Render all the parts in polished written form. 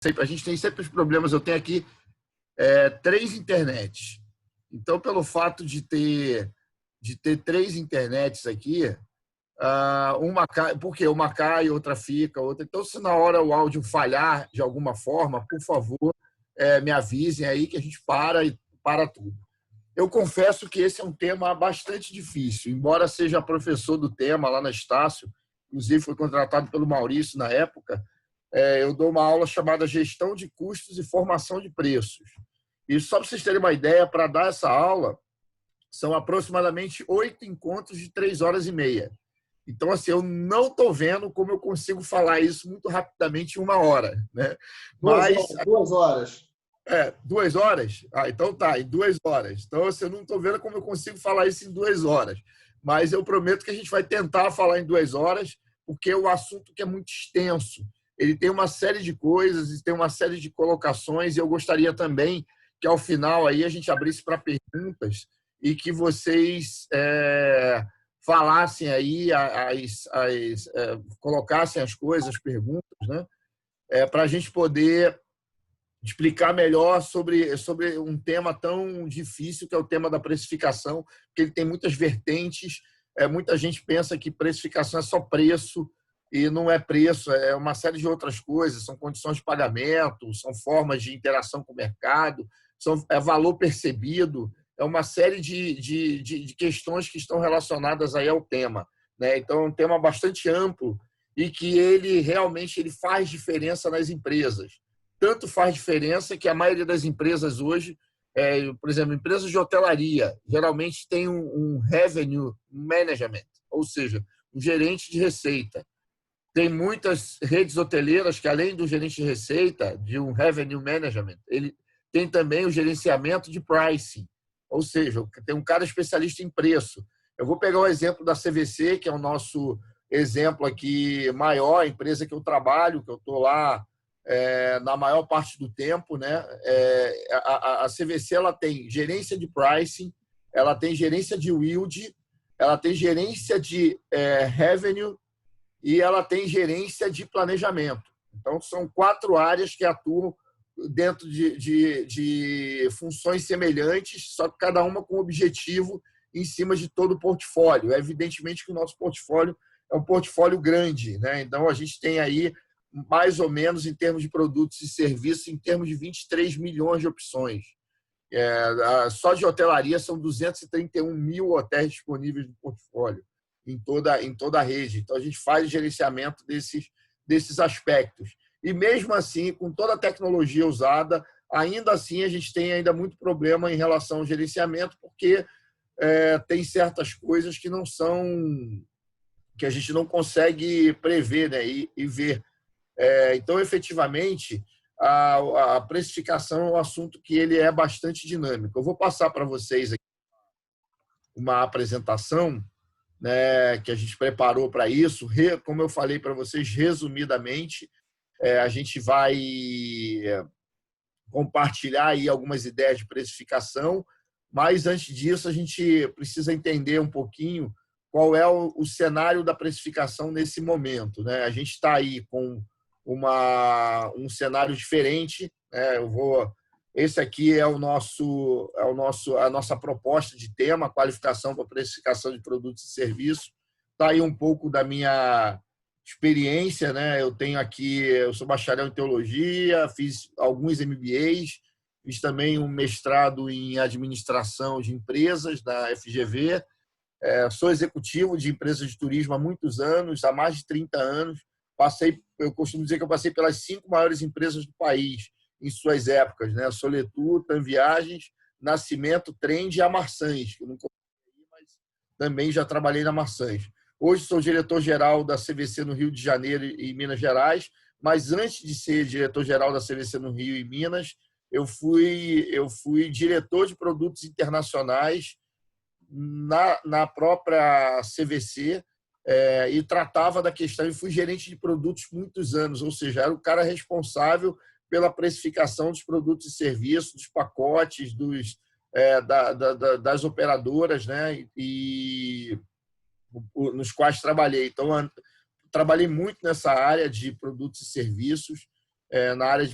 A gente tem sempre os problemas. Eu tenho aqui 3 internets. Então, pelo fato de ter 3 internets aqui, uma cai, porque uma cai, outra fica, outra. Então, se na hora o áudio falhar de alguma forma, por favor, me avisem aí que a gente para tudo. Eu confesso que esse é um tema bastante difícil, embora seja professor do tema lá na Estácio, inclusive foi contratado pelo Maurício na época. Eu dou uma aula chamada Gestão de Custos e Formação de Preços. E só para vocês terem uma ideia, para dar essa aula, são aproximadamente 8 encontros de 3 horas e meia. Então, assim, eu não estou vendo como eu consigo falar isso muito rapidamente em 1 hora. Né? Mas 2 horas. 2 horas? Então tá, em 2 horas. Então, assim, eu não estou vendo como eu consigo falar isso em 2 horas. Mas eu prometo que a gente vai tentar falar em 2 horas, porque é um assunto que é muito extenso. Ele tem uma série de coisas, tem uma série de colocações, e eu gostaria também que, ao final, aí a gente abrisse para perguntas e que vocês falassem aí, colocassem as coisas, as perguntas, né? Para a gente poder explicar melhor sobre um tema tão difícil que é o tema da precificação, porque ele tem muitas vertentes. Muita gente pensa que precificação é só preço, e não é preço, é uma série de outras coisas, são condições de pagamento, são formas de interação com o mercado, é valor percebido, é uma série de questões que estão relacionadas aí ao tema. Né? Então, é um tema bastante amplo e que ele realmente faz diferença nas empresas. Tanto faz diferença que a maioria das empresas hoje, por exemplo, empresas de hotelaria, geralmente tem um revenue management, ou seja, um gerente de receita. Tem muitas redes hoteleiras que, além do gerente de receita, de um revenue management, ele tem também o gerenciamento de pricing, ou seja, tem um cara especialista em preço. Eu vou pegar o exemplo da CVC, que é o nosso exemplo aqui maior, a empresa que eu trabalho, que eu estou lá na maior parte do tempo. Né? A CVC ela tem gerência de pricing, ela tem gerência de yield, ela tem gerência de revenue, e ela tem gerência de planejamento. Então, são 4 áreas que atuam dentro de funções semelhantes, só que cada uma com objetivo em cima de todo o portfólio. Evidentemente que o nosso portfólio é um portfólio grande. Né? Então, a gente tem aí, mais ou menos, em termos de produtos e serviços, em termos de 23 milhões de opções. Só de hotelaria são 231 mil hotéis disponíveis no portfólio, em toda a rede. Então, a gente faz o gerenciamento desses aspectos. E, mesmo assim, com toda a tecnologia usada, ainda assim a gente tem ainda muito problema em relação ao gerenciamento, porque tem certas coisas que não são, que a gente não consegue prever, né, e ver. Então, efetivamente, a precificação é um assunto que ele é bastante dinâmico. Eu vou passar para vocês aqui uma apresentação, né, que a gente preparou para isso. Como eu falei para vocês, resumidamente, a gente vai compartilhar aí algumas ideias de precificação, mas, antes disso, a gente precisa entender um pouquinho qual é o cenário da precificação nesse momento. Né? A gente está aí com um cenário diferente. Né? Esse aqui é a nossa proposta de tema, qualificação para precificação de produtos e serviços. Está aí um pouco da minha experiência. Né? Eu sou bacharel em teologia, fiz alguns MBAs, fiz também um mestrado em administração de empresas da FGV, sou executivo de empresas de turismo há muitos anos, há mais de 30 anos. Eu costumo dizer que eu passei pelas 5 maiores empresas do país em suas épocas, né? Soletur, TAM Viagens, Nascimento, Trend e a Marsans, que eu nunca ouvi, mas também já trabalhei na Marsans. Hoje sou diretor-geral da CVC no Rio de Janeiro e Minas Gerais, mas antes de ser diretor-geral da CVC no Rio e Minas, eu fui diretor de produtos internacionais na própria CVC, e tratava da questão, e fui gerente de produtos muitos anos, ou seja, era o cara responsável pela precificação dos produtos e serviços, dos pacotes, das operadoras, né? E nos quais trabalhei. Então, trabalhei muito nessa área de produtos e serviços, na área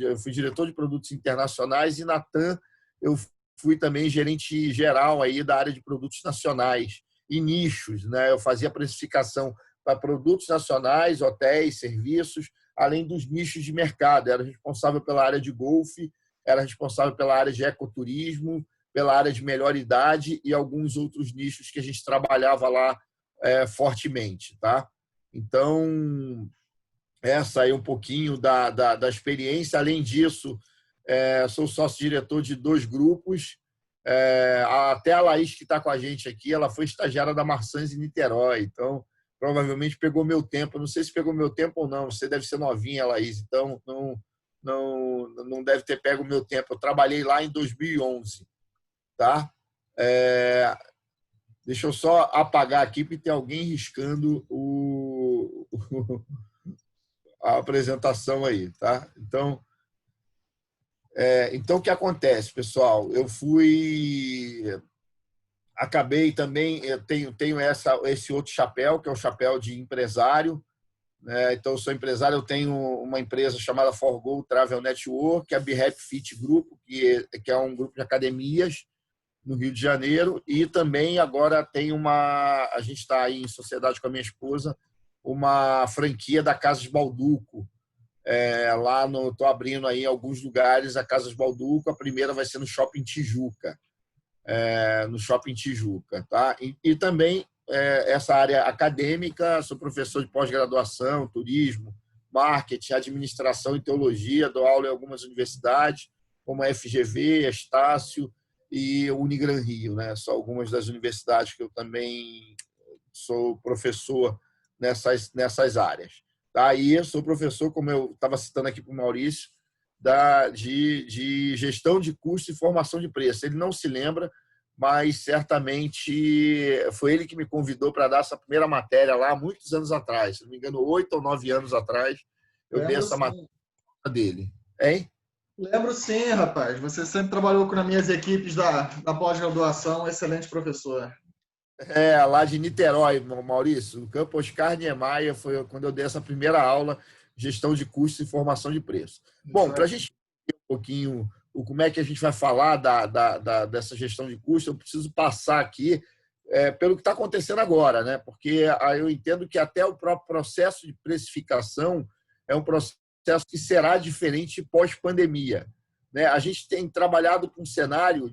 eu fui diretor de produtos internacionais, e na TAM eu fui também gerente geral aí da área de produtos nacionais e nichos, né? Eu fazia precificação para produtos nacionais, hotéis, serviços, além dos nichos de mercado. Era responsável pela área de golfe, era responsável pela área de ecoturismo, pela área de melhor idade e alguns outros nichos que a gente trabalhava lá fortemente, tá? Então, essa aí um pouquinho da experiência. Além disso, sou sócio-diretor de 2 grupos. Até a Laís, que está com a gente aqui, ela foi estagiária da Marsans em Niterói, então provavelmente pegou meu tempo. Não sei se pegou meu tempo ou não, você deve ser novinha, Laís, então não deve ter pego o meu tempo. Eu trabalhei lá em 2011, tá? Deixa eu só apagar aqui, porque tem alguém riscando a apresentação aí, tá? Então, o que acontece, pessoal? Acabei também, eu tenho esse outro chapéu, que é o chapéu de empresário, né? Então, eu sou empresário, eu tenho uma empresa chamada Forgo Travel Network, que é a BeHap Fit Group, que é um grupo de academias no Rio de Janeiro, e também agora a gente está aí em sociedade com a minha esposa, uma franquia da Casas Balduco. Estou abrindo aí em alguns lugares a Casas Balduco. A primeira vai ser no Shopping Tijuca, tá? E também essa área acadêmica, sou professor de pós-graduação, turismo, marketing, administração e teologia, dou aula em algumas universidades, como a FGV, a Estácio e o Unigran Rio, né? São algumas das universidades que eu também sou professor nessas áreas. Aí eu sou professor, como eu estava citando aqui para o Maurício, de gestão de custo e formação de preço. Ele não se lembra, mas certamente foi ele que me convidou para dar essa primeira matéria lá, muitos anos atrás. Se não me engano, 8 ou 9 anos atrás, eu dei essa matéria dele. Hein? Lembro sim, rapaz. Você sempre trabalhou nas minhas equipes da pós-graduação, excelente professor. Lá de Niterói, Maurício. No Campo Oscar Niemeyer foi quando eu dei essa primeira aula, gestão de custos e formação de preço. Bom, para a gente entender um pouquinho como é que a gente vai falar dessa gestão de custos, eu preciso passar aqui pelo que está acontecendo agora, né? Porque eu entendo que até o próprio processo de precificação é um processo que será diferente pós-pandemia, né? A gente tem trabalhado com um cenário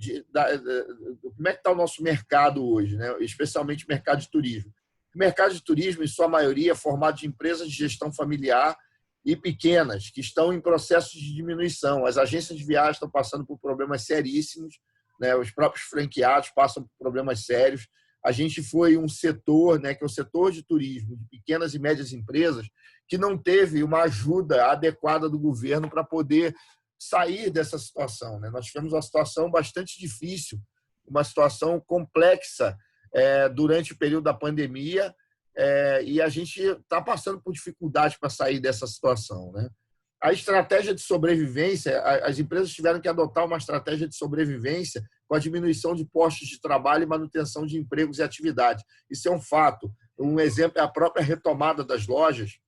como é que está o nosso mercado hoje, né? Especialmente o mercado de turismo. O mercado de turismo, em sua maioria, é formado de empresas de gestão familiar e pequenas, que estão em processo de diminuição. As agências de viagem estão passando por problemas seríssimos, né? Os próprios franqueados passam por problemas sérios. A gente foi um setor, né, que é o setor de turismo, de pequenas e médias empresas, que não teve uma ajuda adequada do governo para poder sair dessa situação, né? Nós tivemos uma situação bastante difícil, uma situação complexa durante o período da pandemia, e a gente está passando por dificuldade para sair dessa situação, né? A estratégia de sobrevivência, as empresas tiveram que adotar uma estratégia de sobrevivência com a diminuição de postos de trabalho e manutenção de empregos e atividade. Isso é um fato. Um exemplo é a própria retomada das lojas.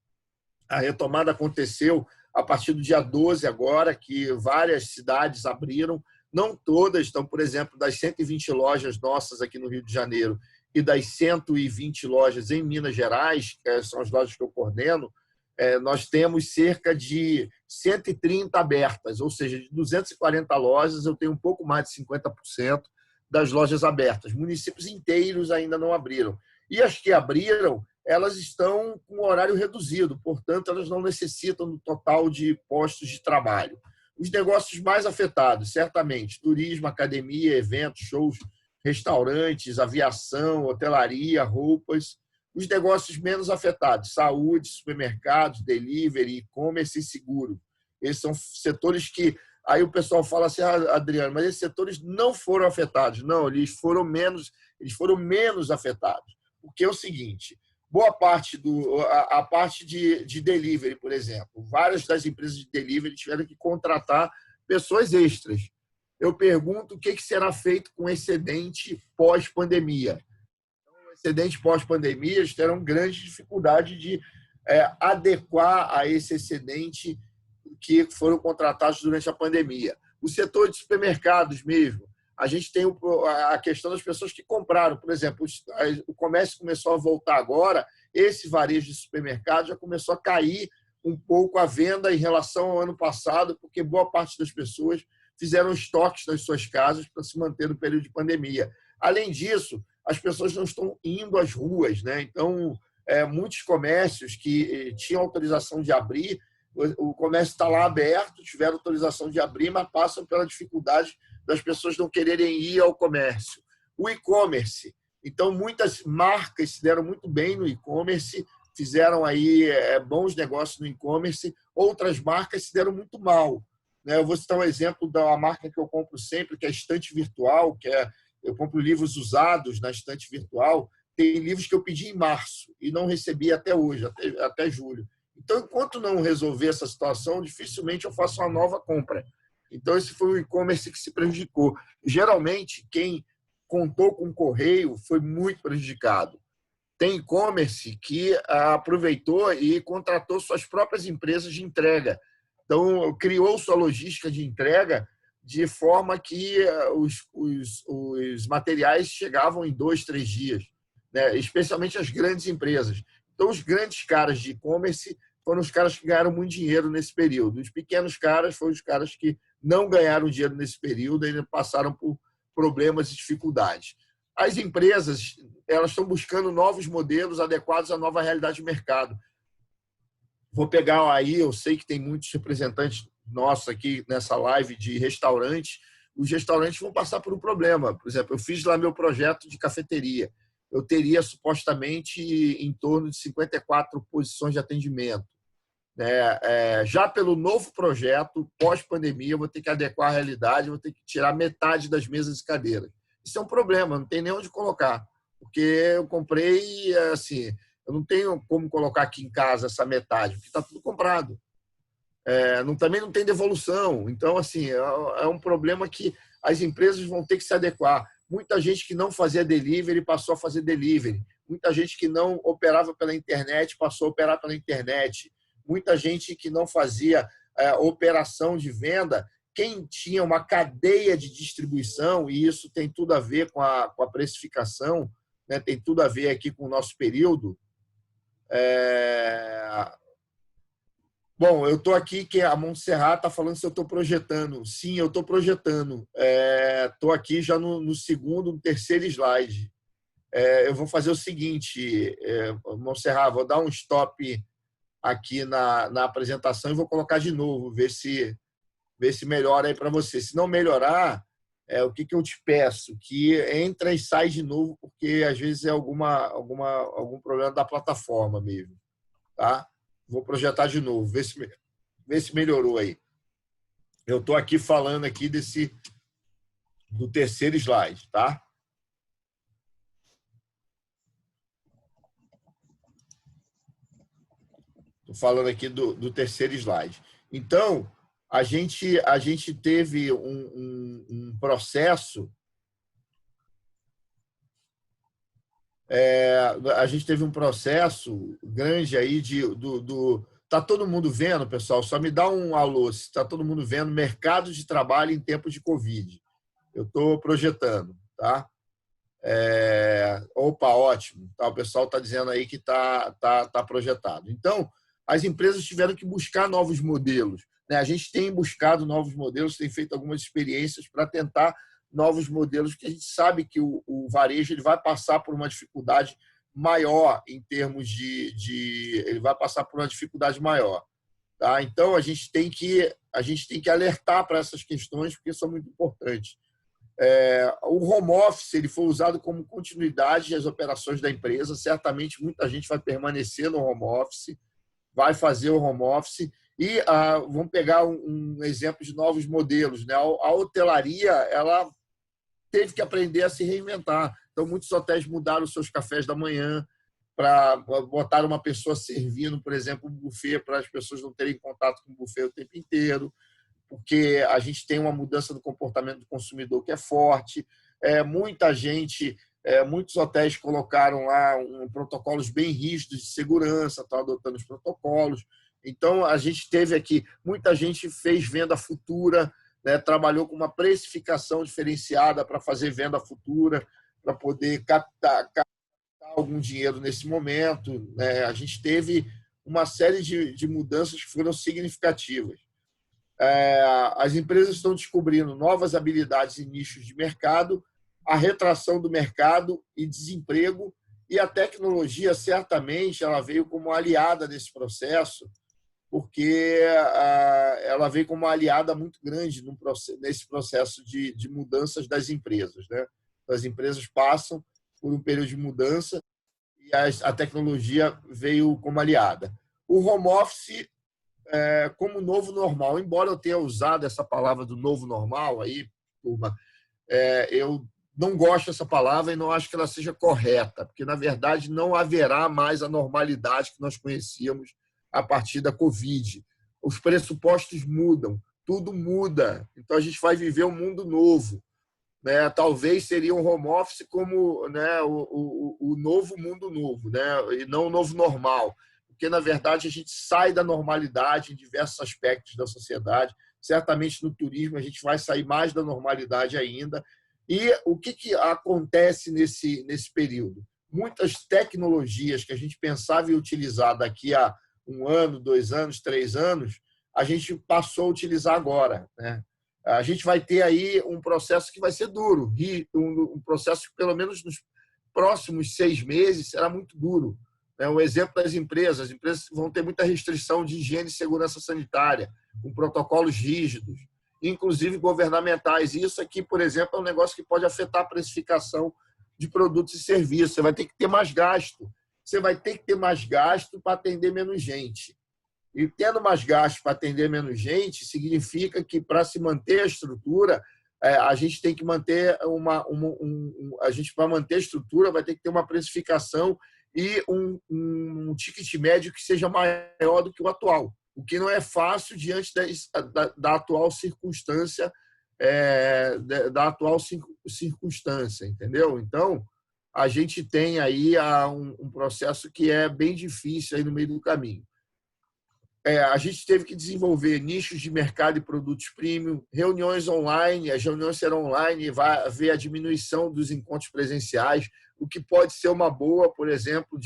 A retomada aconteceu a partir do dia 12 agora, que várias cidades abriram, não todas estão, por exemplo, das 120 lojas nossas aqui no Rio de Janeiro e das 120 lojas em Minas Gerais, que são as lojas que eu coordeno, nós temos cerca de 130 abertas, ou seja, de 240 lojas, eu tenho um pouco mais de 50% das lojas abertas. Municípios inteiros ainda não abriram. E as que abriram, elas estão com horário reduzido, portanto, elas não necessitam do total de postos de trabalho. Os negócios mais afetados, certamente, turismo, academia, eventos, shows, restaurantes, aviação, hotelaria, roupas. Os negócios menos afetados, saúde, supermercados, delivery, e-commerce e seguro. Esses são setores que... Aí o pessoal fala assim, Adriano, mas esses setores não foram afetados. Não, eles foram menos afetados. Porque é o seguinte, boa parte a parte de delivery, por exemplo, várias das empresas de delivery tiveram que contratar pessoas extras. Eu pergunto o que será feito com o excedente pós-pandemia. O excedente pós-pandemia, eles terão grande dificuldade de adequar a esse excedente que foram contratados durante a pandemia. O setor de supermercados mesmo, a gente tem a questão das pessoas que compraram. Por exemplo, o comércio começou a voltar agora, esse varejo de supermercados já começou a cair um pouco a venda em relação ao ano passado, porque boa parte das pessoas fizeram estoques nas suas casas para se manter no período de pandemia. Além disso, as pessoas não estão indo às ruas, né? Então, muitos comércios que tinham autorização de abrir, o comércio está lá aberto, tiveram autorização de abrir, mas passam pela dificuldade das pessoas não quererem ir ao comércio. O e-commerce. Então, muitas marcas se deram muito bem no e-commerce, fizeram aí bons negócios no e-commerce. Outras marcas se deram muito mal. Eu vou citar um exemplo da marca que eu compro sempre, que é a Estante Virtual, eu compro livros usados na Estante Virtual. Tem livros que eu pedi em março e não recebi até hoje, até julho. Então, enquanto não resolver essa situação, dificilmente eu faço uma nova compra. Então, esse foi o e-commerce que se prejudicou. Geralmente, quem contou com o correio foi muito prejudicado. Tem e-commerce que aproveitou e contratou suas próprias empresas de entrega. Então, criou sua logística de entrega de forma que os materiais chegavam em 2, 3 dias, né? Especialmente as grandes empresas. Então, os grandes caras de e-commerce foram os caras que ganharam muito dinheiro nesse período. Os pequenos caras foram os caras que não ganharam dinheiro nesse período e ainda passaram por problemas e dificuldades. As empresas, elas estão buscando novos modelos adequados à nova realidade de mercado. Vou pegar aí, eu sei que tem muitos representantes nossos aqui nessa live de restaurantes. Os restaurantes vão passar por um problema. Por exemplo, eu fiz lá meu projeto de cafeteria. Eu teria supostamente em torno de 54 posições de atendimento. Já pelo novo projeto, pós-pandemia, eu vou ter que adequar a realidade, vou ter que tirar metade das mesas e cadeiras. Isso é um problema, não tem nem onde colocar, porque eu comprei, assim, eu não tenho como colocar aqui em casa essa metade, porque está tudo comprado. Também não tem devolução. Então, assim, é um problema que as empresas vão ter que se adequar. Muita gente que não fazia delivery passou a fazer delivery. Muita gente que não operava pela internet passou a operar pela internet. Muita gente que não fazia operação de venda, quem tinha uma cadeia de distribuição, e isso tem tudo a ver com a precificação, né? Tem tudo a ver aqui com o nosso período. Bom, eu estou aqui, que a Montserrat está falando se eu estou projetando. Sim, eu estou projetando. Estou aqui já no segundo, no terceiro slide. Eu vou fazer o seguinte, Montserrat, vou dar um stop aqui na apresentação e vou colocar de novo, ver se melhora aí para você. Se não melhorar, o que eu te peço? Que entra e sai de novo, porque às vezes é algum problema da plataforma mesmo. Tá? Vou projetar de novo, ver se melhorou aí. Eu estou aqui falando aqui do terceiro slide, tá? Estou falando aqui do terceiro slide. Então, a gente teve um processo. A gente teve um processo grande aí Está todo mundo vendo, pessoal? Só me dá um alô se está todo mundo vendo mercado de trabalho em tempos de Covid. Eu estou projetando, tá? Opa, ótimo. Tá, o pessoal está dizendo aí que tá projetado. Então, as empresas tiveram que buscar novos modelos, né? A gente tem buscado novos modelos, tem feito algumas experiências para tentar novos modelos, porque a gente sabe que o varejo ele vai passar por uma dificuldade maior em termos ele vai passar por uma dificuldade maior, tá? Então a gente tem que alertar para essas questões, porque são muito importantes. O home office ele foi usado como continuidade das operações da empresa. Certamente muita gente vai permanecer no home office, vai fazer o home office. E vamos pegar um exemplo de novos modelos, né? A hotelaria ela teve que aprender a se reinventar. Então, muitos hotéis mudaram os seus cafés da manhã para botar uma pessoa servindo, por exemplo, um buffet, para as pessoas não terem contato com o buffet o tempo inteiro, porque a gente tem uma mudança do comportamento do consumidor que é forte. Muitos hotéis colocaram lá protocolos bem rígidos de segurança, estão adotando os protocolos. Então, a gente teve aqui, muita gente fez venda futura, né, trabalhou com uma precificação diferenciada para fazer venda futura, para poder captar algum dinheiro nesse momento, né? A gente teve uma série de mudanças que foram significativas. As empresas estão descobrindo novas habilidades e nichos de mercado, a retração do mercado e desemprego, e a tecnologia, certamente, ela veio como aliada nesse processo, porque ela veio como uma aliada muito grande nesse processo de mudanças das empresas, né? As empresas passam por um período de mudança e a tecnologia veio como aliada. O home office como novo normal, embora eu tenha usado essa palavra do novo normal, aí, turma, eu não gosto dessa palavra e não acho que ela seja correta, porque, na verdade, não haverá mais a normalidade que nós conhecíamos a partir da Covid. Os pressupostos mudam, tudo muda. Então, a gente vai viver um mundo novo, né? Talvez seria um home office como, né, o novo mundo novo, né? E não o novo normal. Porque, na verdade, a gente sai da normalidade em diversos aspectos da sociedade. Certamente, no turismo, a gente vai sair mais da normalidade ainda. E o que acontece nesse período? Muitas tecnologias que a gente pensava em utilizar daqui a 1 ano, 2 anos, 3 anos, a gente passou a utilizar agora, né? A gente vai ter aí um processo que vai ser duro, um processo que, pelo menos nos próximos 6 meses, será muito duro. Um exemplo das empresas: as empresas vão ter muita restrição de higiene e segurança sanitária, com protocolos rígidos, inclusive governamentais. E isso aqui, por exemplo, é um negócio que pode afetar a precificação de produtos e serviços. Você vai ter que ter mais gasto. Você vai ter que ter mais gasto para atender menos gente. E tendo mais gasto para atender menos gente, significa que, para se manter a estrutura, a gente tem que manter a gente, para manter a estrutura, vai ter que ter uma precificação e um ticket médio que seja maior do que o atual, o que não é fácil diante da atual circunstância, entendeu? Então, a gente tem aí um processo que é bem difícil aí no meio do caminho. A gente teve que desenvolver nichos de mercado e produtos premium, reuniões online, as reuniões serão online, vai haver a diminuição dos encontros presenciais, o que pode ser uma boa, por exemplo,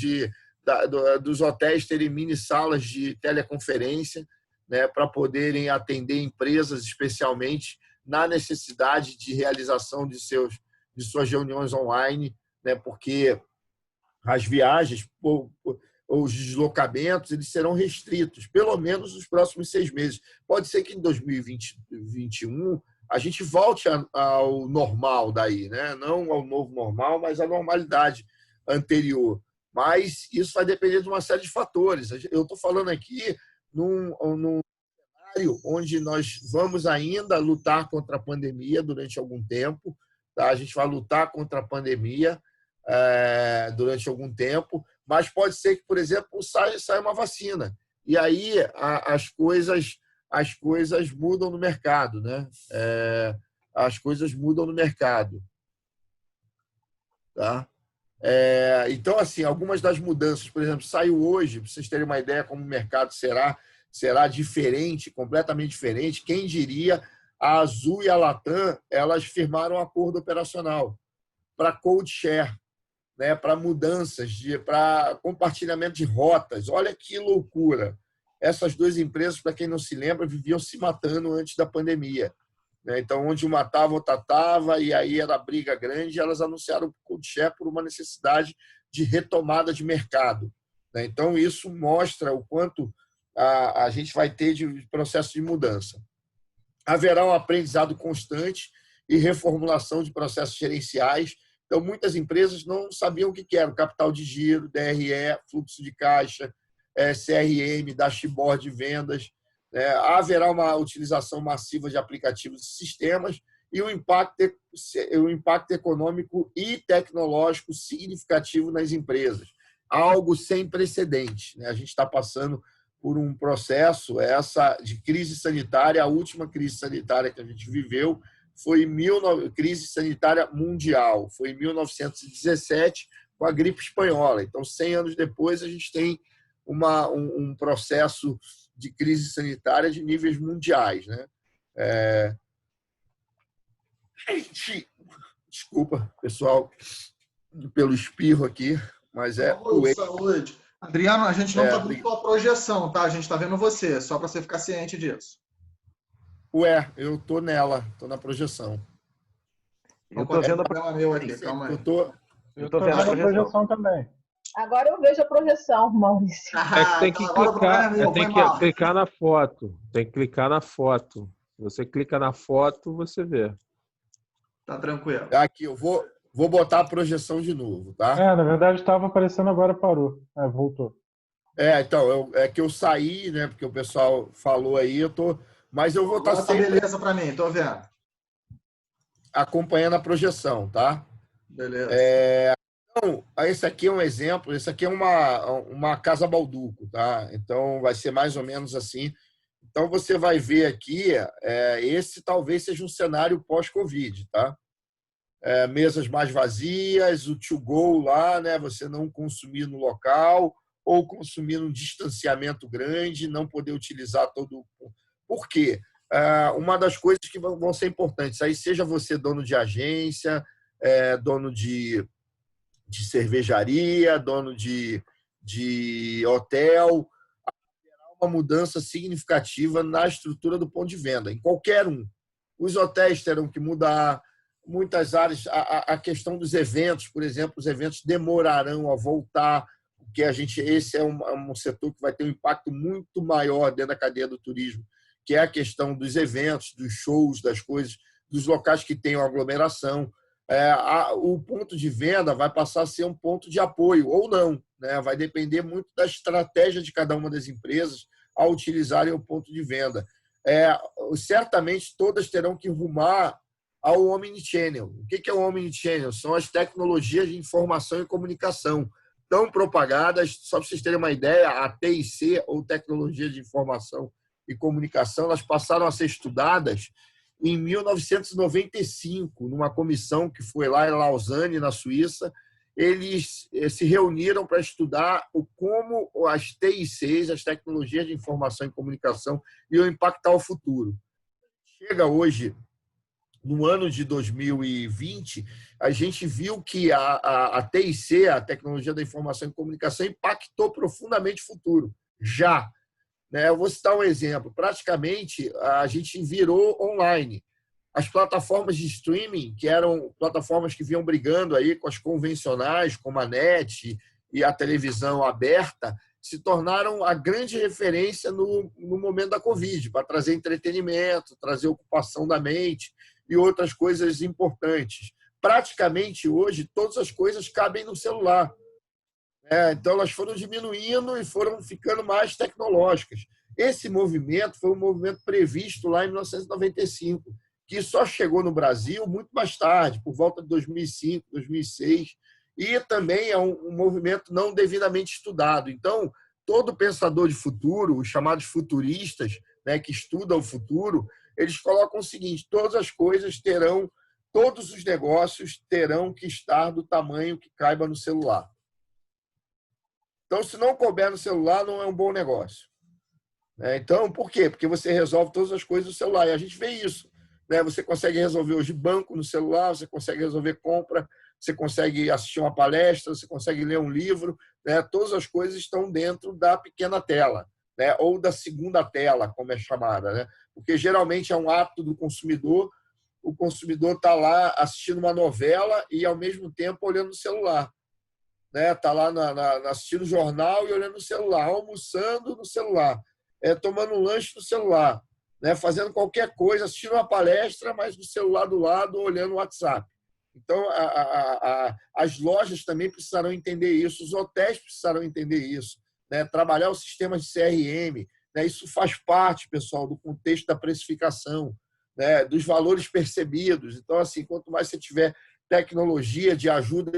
dos hotéis terem mini salas de teleconferência, né, para poderem atender empresas, especialmente na necessidade de realização de suas reuniões online, né, porque as viagens, os deslocamentos, eles serão restritos, pelo menos nos próximos 6 meses. Pode ser que em 2021 a gente volte ao normal daí, né? Não ao novo normal, mas à normalidade anterior. Mas isso vai depender de uma série de fatores. Eu estou falando aqui num cenário onde nós vamos ainda lutar contra a pandemia durante algum tempo. Tá? A gente vai lutar contra a pandemia durante algum tempo, mas pode ser que, por exemplo, saia uma vacina. E aí as coisas mudam no mercado, né? As coisas mudam no mercado. Tá? Então, assim, algumas das mudanças, por exemplo, saiu hoje, para vocês terem uma ideia como o mercado será diferente, completamente diferente. Quem diria, a Azul e a Latam, elas firmaram um acordo operacional para code share, né, para mudanças, para compartilhamento de rotas. Olha que loucura! Essas duas empresas, para quem não se lembra, viviam se matando antes da pandemia, né? Então, onde uma estava, outra estava, e aí era briga grande, e elas anunciaram o code share por uma necessidade de retomada de mercado, né? Então, isso mostra o quanto a gente vai ter de processo de mudança. Haverá um aprendizado constante e reformulação de processos gerenciais. Então, muitas empresas não sabiam o que era capital de giro, DRE, fluxo de caixa, CRM, dashboard de vendas. Haverá uma utilização massiva de aplicativos e sistemas e um impacto econômico e tecnológico significativo nas empresas. Algo sem precedente, né? A gente está passando por um processo de crise sanitária. A última crise sanitária que a gente viveu foi crise sanitária mundial, foi em 1917, com a gripe espanhola. Então, 100 anos depois, a gente tem um processo de crise sanitária de níveis mundiais, né? Desculpa, pessoal, pelo espirro aqui, mas Saúde. Adriano, a gente não está vendo tua projeção, tá? A gente está vendo você, só para você ficar ciente disso. Eu tô nela, tô na projeção. Eu tô vendo a problema meu aqui, calma aí. Eu tô vendo a projeção também. Agora eu vejo a projeção, Maurício. Tem que clicar na foto. Tem que clicar na foto. Você clica na foto, você vê. Tá tranquilo. Aqui, eu vou botar a projeção de novo, tá? Na verdade estava aparecendo agora, parou. Voltou. Então, é que eu saí, né? Porque o pessoal falou aí, mas eu vou estar sempre... beleza para mim, tô vendo. Acompanhando a projeção, tá? Beleza. Então, esse aqui é um exemplo, esse aqui é uma casa Balduco, tá? Então, vai ser mais ou menos assim. Então, você vai ver aqui, esse talvez seja um cenário pós-Covid, tá? Mesas mais vazias, o to-go lá, né? Você não consumir no local ou consumir num distanciamento grande, não poder utilizar todo... Por quê? Uma das coisas que vão ser importantes, aí seja você dono de agência, dono de cervejaria, dono de hotel, uma mudança significativa na estrutura do ponto de venda, em qualquer um. Os hotéis terão que mudar, muitas áreas, a questão dos eventos, por exemplo, os eventos demorarão a voltar, porque esse é um setor que vai ter um impacto muito maior dentro da cadeia do turismo, que é a questão dos eventos, dos shows, das coisas, dos locais que tenham aglomeração. O ponto de venda vai passar a ser um ponto de apoio, ou não, né? Vai depender muito da estratégia de cada uma das empresas ao utilizarem o ponto de venda. Certamente todas terão que rumar ao Omnichannel. O que é o Omnichannel? São as tecnologias de informação e comunicação tão propagadas, só para vocês terem uma ideia, a TIC, ou Tecnologia de Informação e Comunicação, elas passaram a ser estudadas em 1995, numa comissão que foi lá em Lausanne, na Suíça. Eles se reuniram para estudar como as TICs, as Tecnologias de Informação e Comunicação, iam impactar o futuro. Chega hoje, no ano de 2020, a gente viu que a TIC, a Tecnologia da Informação e Comunicação, impactou profundamente o futuro, já. Eu vou citar um exemplo. Praticamente, a gente virou online. As plataformas de streaming, que eram plataformas que vinham brigando aí com as convencionais, como a NET e a televisão aberta, se tornaram a grande referência no momento da Covid, para trazer entretenimento, trazer ocupação da mente e outras coisas importantes. Praticamente, hoje, todas as coisas cabem no celular. Então, elas foram diminuindo e foram ficando mais tecnológicas. Esse movimento foi um movimento previsto lá em 1995, que só chegou no Brasil muito mais tarde, por volta de 2005, 2006, e também é um movimento não devidamente estudado. Então, todo pensador de futuro, os chamados futuristas, né, que estudam o futuro, eles colocam o seguinte: todos os negócios terão que estar do tamanho que caiba no celular. Então, se não couber no celular, não é um bom negócio. Então, por quê? Porque você resolve todas as coisas no celular. E a gente vê isso. Você consegue resolver hoje banco no celular, você consegue resolver compra, você consegue assistir uma palestra, você consegue ler um livro. Todas as coisas estão dentro da pequena tela, ou da segunda tela, como é chamada. Porque geralmente é um ato do consumidor. O consumidor está lá assistindo uma novela e, ao mesmo tempo, olhando no celular. Está lá assistindo o jornal e olhando no celular, almoçando no celular, tomando um lanche no celular, fazendo qualquer coisa, assistindo uma palestra, mas no celular do lado, olhando o WhatsApp. Então, as lojas também precisarão entender isso, os hotéis precisarão entender isso, trabalhar o sistema de CRM. Isso faz parte, pessoal, do contexto da precificação, dos valores percebidos. Então, assim, quanto mais você tiver tecnologia de ajuda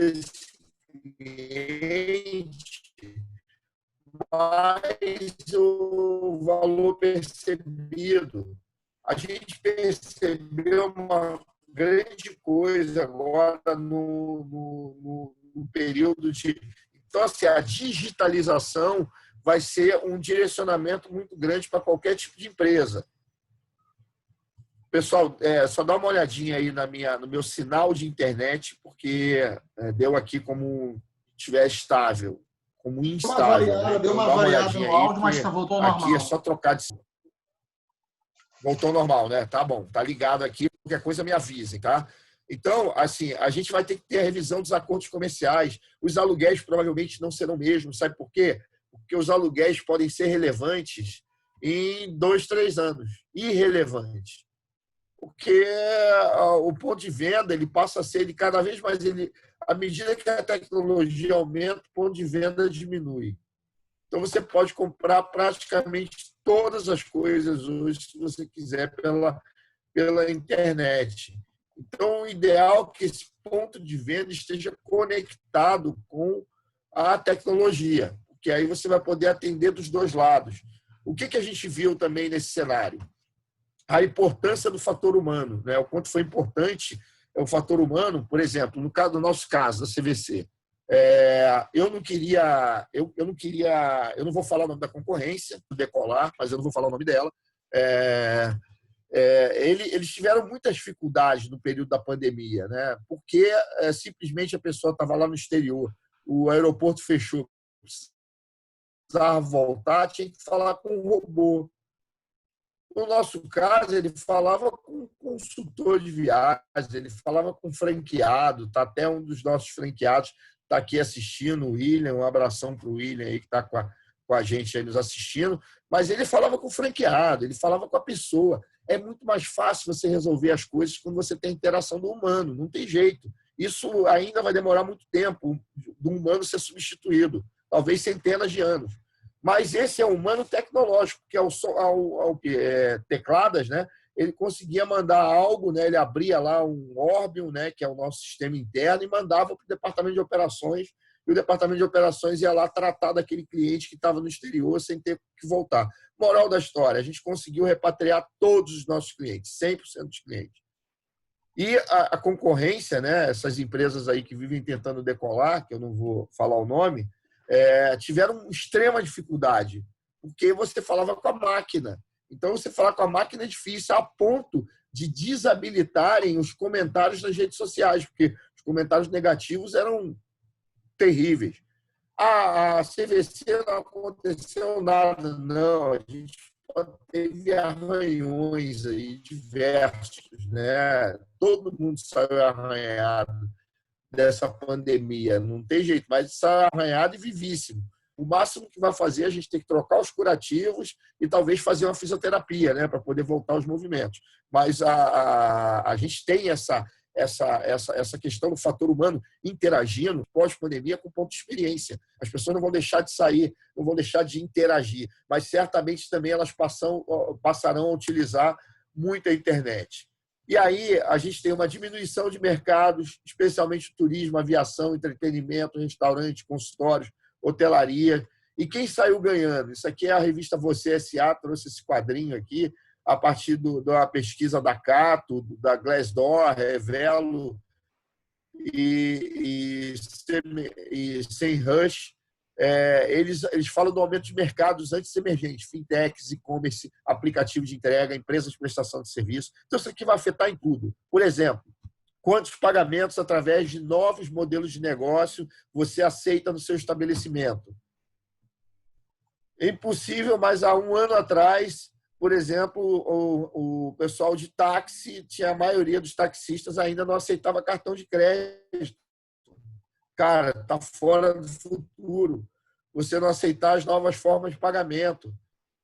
mais o valor percebido. A gente percebeu uma grande coisa agora no período de... Então, assim, a digitalização vai ser um direcionamento muito grande para qualquer tipo de empresa. Pessoal, só dá uma olhadinha aí no meu sinal de internet, porque deu aqui como estiver estável, como instável. Deu uma variada no áudio, mas voltou ao normal. Aqui é só trocar de... Voltou ao normal, né? Tá bom, tá ligado aqui, qualquer coisa me avisem, tá? Então, assim, a gente vai ter que ter a revisão dos acordos comerciais. Os aluguéis provavelmente não serão mesmos, sabe por quê? Porque os aluguéis podem ser relevantes em 2, 3 anos. Irrelevantes. Porque o ponto de venda ele passa a ser, ele cada vez mais, à medida que a tecnologia aumenta, o ponto de venda diminui. Então, você pode comprar praticamente todas as coisas hoje, se você quiser, pela internet. Então, o ideal é que esse ponto de venda esteja conectado com a tecnologia, porque aí você vai poder atender dos dois lados. O que a gente viu também nesse cenário? A importância do fator humano, né? O quanto foi importante o fator humano, por exemplo, no nosso caso, da CVC. Eu não vou falar o nome da concorrência, do Decolar, mas eu não vou falar o nome dela. Eles tiveram muitas dificuldades no período da pandemia, né? Porque simplesmente a pessoa estava lá no exterior, o aeroporto fechou, precisava voltar, tinha que falar com um robô. No nosso caso, ele falava com um consultor de viagens, ele falava com um franqueado, tá até um dos nossos franqueados está aqui assistindo, o William, um abração para o William aí que está com a gente aí nos assistindo, mas ele falava com o franqueado, ele falava com a pessoa. É muito mais fácil você resolver as coisas quando você tem interação do humano, não tem jeito. Isso ainda vai demorar muito tempo do humano ser substituído, talvez centenas de anos. Mas esse é o humano tecnológico, que tecladas, né? Ele conseguia mandar algo, né? Ele abria lá um Orbium, né? Que é o nosso sistema interno, e mandava para o departamento de operações, e o departamento de operações ia lá tratar daquele cliente que estava no exterior sem ter que voltar. Moral da história, a gente conseguiu repatriar todos os nossos clientes, 100% dos clientes. E a concorrência, né? Essas empresas aí que vivem tentando decolar, que eu não vou falar o nome, tiveram extrema dificuldade, porque você falava com a máquina. Então, você falar com a máquina é difícil, a ponto de desabilitarem os comentários nas redes sociais, porque os comentários negativos eram terríveis. A CVC não aconteceu nada, não. A gente teve arranhões aí diversos, né? Todo mundo saiu arranhado dessa pandemia, não tem jeito, mas está arranhado e vivíssimo. O máximo que vai fazer é a gente ter que trocar os curativos e talvez fazer uma fisioterapia, né, para poder voltar aos movimentos. Mas a gente tem essa questão do fator humano interagindo pós-pandemia com ponto de experiência. As pessoas não vão deixar de sair, não vão deixar de interagir, mas certamente também elas passarão a utilizar muito a internet. E aí a gente tem uma diminuição de mercados, especialmente turismo, aviação, entretenimento, restaurante, consultórios, hotelaria. E quem saiu ganhando? Isso aqui é a revista Você S.A., trouxe esse quadrinho aqui, a partir da pesquisa da Cato, da Glassdoor, Revelo e SEMrush. Eles falam do aumento de mercados antes emergentes, fintechs, e-commerce, aplicativos de entrega, empresas de prestação de serviço. Então, isso aqui vai afetar em tudo. Por exemplo, quantos pagamentos através de novos modelos de negócio você aceita no seu estabelecimento? É impossível, mas há um ano atrás, por exemplo, o pessoal de táxi, a maioria dos taxistas ainda não aceitava cartão de crédito. Cara, está fora do futuro. Você não aceitar as novas formas de pagamento.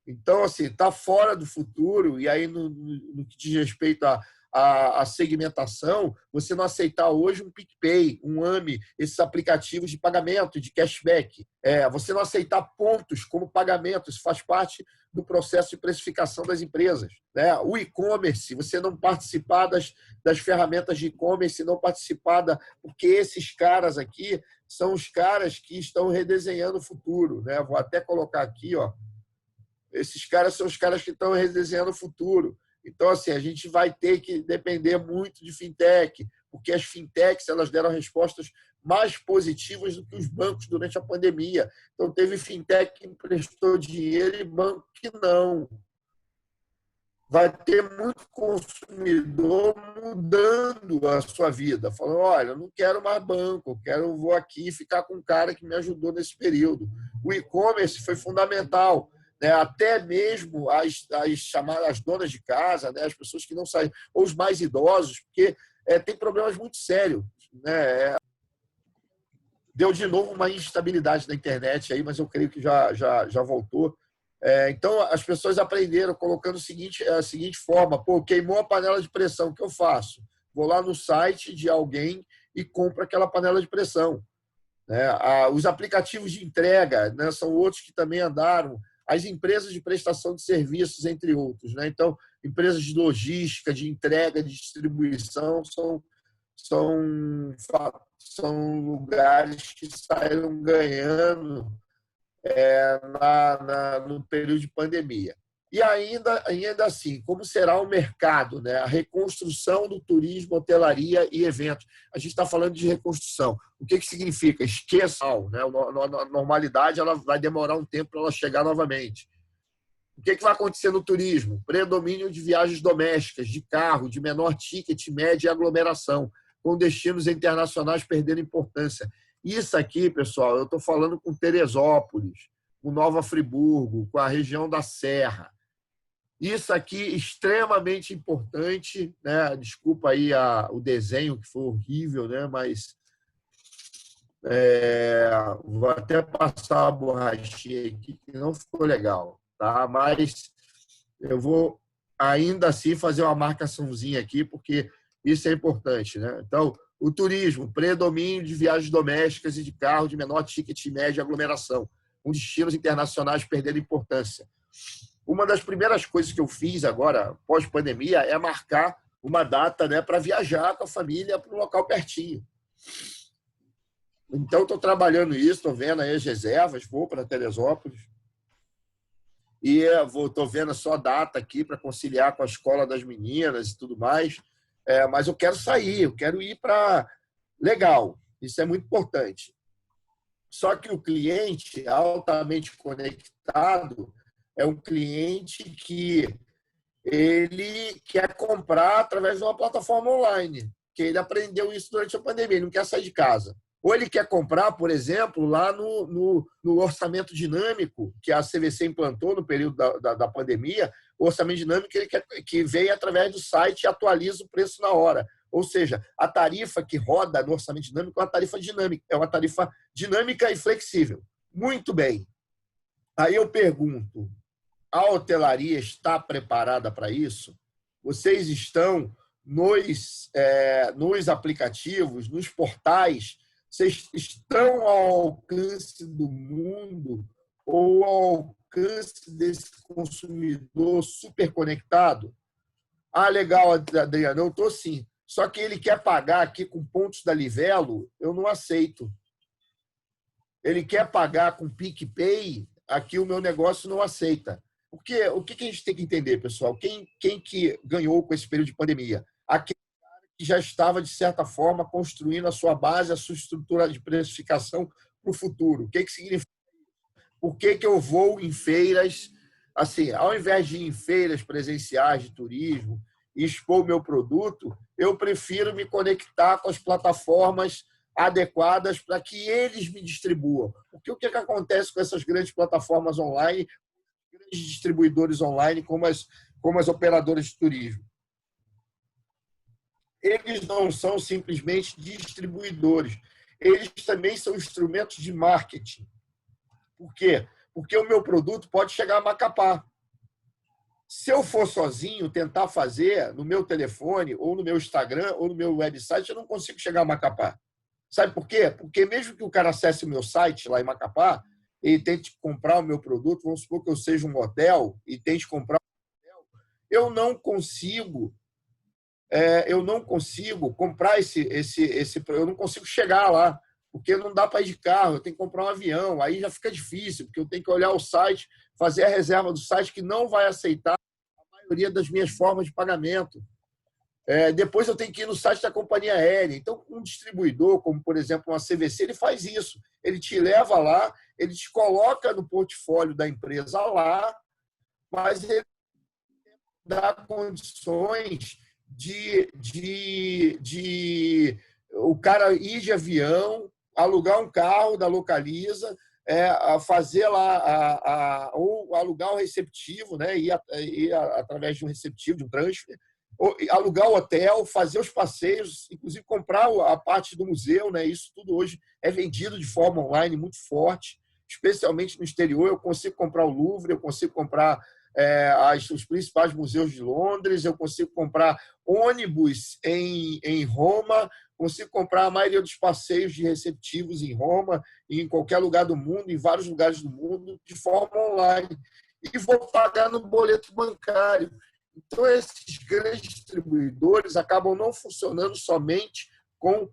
Então, assim, está fora do futuro. E aí, no que diz respeito à segmentação, você não aceitar hoje um PicPay, um AME, esses aplicativos de pagamento, de cashback. Você não aceitar pontos como pagamento. Isso faz parte do processo de precificação das empresas, né? O e-commerce, você não participar das ferramentas de e-commerce, não participar porque esses caras aqui são os caras que estão redesenhando o futuro, né? Vou até colocar aqui, ó. Esses caras são os caras que estão redesenhando o futuro. Então, assim, a gente vai ter que depender muito de fintech, porque as fintechs elas deram respostas mais positivas do que os bancos durante a pandemia. Então, teve fintech que emprestou dinheiro e banco que não. Vai ter muito consumidor mudando a sua vida, falando, olha, eu não quero mais banco, vou aqui ficar com um cara que me ajudou nesse período. O e-commerce foi fundamental, né? Até mesmo as chamadas donas de casa, né? As pessoas que não saem, ou os mais idosos, porque tem problemas muito sérios, né? Deu de novo uma instabilidade na internet aí, mas eu creio que já voltou. Então, as pessoas aprenderam colocando a seguinte forma: pô, queimou a panela de pressão, o que eu faço? Vou lá no site de alguém e compro aquela panela de pressão. Os aplicativos de entrega, né, são outros que também andaram. As empresas de prestação de serviços, entre outros, né? Então, empresas de logística, de entrega, de distribuição são lugares que saíram ganhando no período de pandemia. E ainda assim, como será o mercado, né? A reconstrução do turismo, hotelaria e eventos. A gente está falando de reconstrução. O que significa? Esqueça, né? A normalidade ela vai demorar um tempo para ela chegar novamente. O que vai acontecer no turismo? Predomínio de viagens domésticas, de carro, de menor ticket, média e aglomeração, com destinos internacionais perdendo importância. Isso aqui, pessoal, eu estou falando com Teresópolis, com Nova Friburgo, com a região da Serra. Isso aqui é extremamente importante, né? Desculpa aí o desenho, que foi horrível, né? Mas vou até passar a borrachinha aqui, que não ficou legal, tá? Mas eu vou ainda assim fazer uma marcaçãozinha aqui, porque isso é importante, né? Então, o turismo, predomínio de viagens domésticas e de carro de menor ticket e média aglomeração, com destinos internacionais perdendo importância. Uma das primeiras coisas que eu fiz agora, pós-pandemia, é marcar uma data, né, para viajar com a família para um local pertinho. Então, estou trabalhando isso, estou vendo aí as reservas, vou para Teresópolis e estou vendo só a data aqui para conciliar com a escola das meninas e tudo mais. Mas eu quero sair, eu quero ir para... Legal, isso é muito importante. Só que o cliente altamente conectado é um cliente que ele quer comprar através de uma plataforma online, que ele aprendeu isso durante a pandemia, ele não quer sair de casa. Ou ele quer comprar, por exemplo, lá no orçamento dinâmico que a CVC implantou no período da pandemia, o orçamento dinâmico que vem através do site e atualiza o preço na hora. Ou seja, a tarifa que roda no orçamento dinâmico é uma tarifa dinâmica, e flexível. Muito bem. Aí eu pergunto, a hotelaria está preparada para isso? Vocês estão nos aplicativos, nos portais, vocês estão ao alcance do mundo ou ao alcance desse consumidor super conectado? Ah, legal, Adriano, eu estou sim. Só que ele quer pagar aqui com pontos da Livelo, eu não aceito. Ele quer pagar com PicPay, aqui o meu negócio não aceita. Porque o que a gente tem que entender, pessoal? Quem que ganhou com esse período de pandemia? Aquele cara que já estava, de certa forma, construindo a sua base, a sua estrutura de precificação para o futuro. O que significa isso? Por que eu vou em feiras, assim, ao invés de ir em feiras presenciais de turismo e expor o meu produto, eu prefiro me conectar com as plataformas adequadas para que eles me distribuam. Porque o que acontece com essas grandes plataformas online, grandes distribuidores online, como as operadoras de turismo? Eles não são simplesmente distribuidores, eles também são instrumentos de marketing. Por quê? Porque o meu produto pode chegar a Macapá. Se eu for sozinho tentar fazer no meu telefone, ou no meu Instagram, ou no meu website, eu não consigo chegar a Macapá. Sabe por quê? Porque mesmo que o cara acesse o meu site lá em Macapá, ele tente comprar o meu produto, vamos supor que eu seja um hotel e tente comprar um hotel, eu não consigo comprar eu não consigo chegar lá, porque não dá para ir de carro, eu tenho que comprar um avião, aí já fica difícil, porque eu tenho que olhar o site, fazer a reserva do site, que não vai aceitar a maioria das minhas formas de pagamento. Depois eu tenho que ir no site da companhia aérea. Então, um distribuidor, como, por exemplo, uma CVC, ele faz isso. Ele te leva lá, ele te coloca no portfólio da empresa lá, mas ele dá condições de o cara ir de avião, alugar um carro da Localiza, fazer lá, ou alugar um receptivo, né? Ir através de um receptivo, de um transfer, alugar o hotel, fazer os passeios, inclusive comprar a parte do museu, né? Isso tudo hoje é vendido de forma online muito forte, especialmente no exterior. Eu consigo comprar o Louvre, eu consigo comprar os principais museus de Londres, eu consigo comprar ônibus em Roma, consigo comprar a maioria dos passeios de receptivos em Roma, em qualquer lugar do mundo, em vários lugares do mundo, de forma online. E vou pagar no boleto bancário. Então, esses grandes distribuidores acabam não funcionando somente com...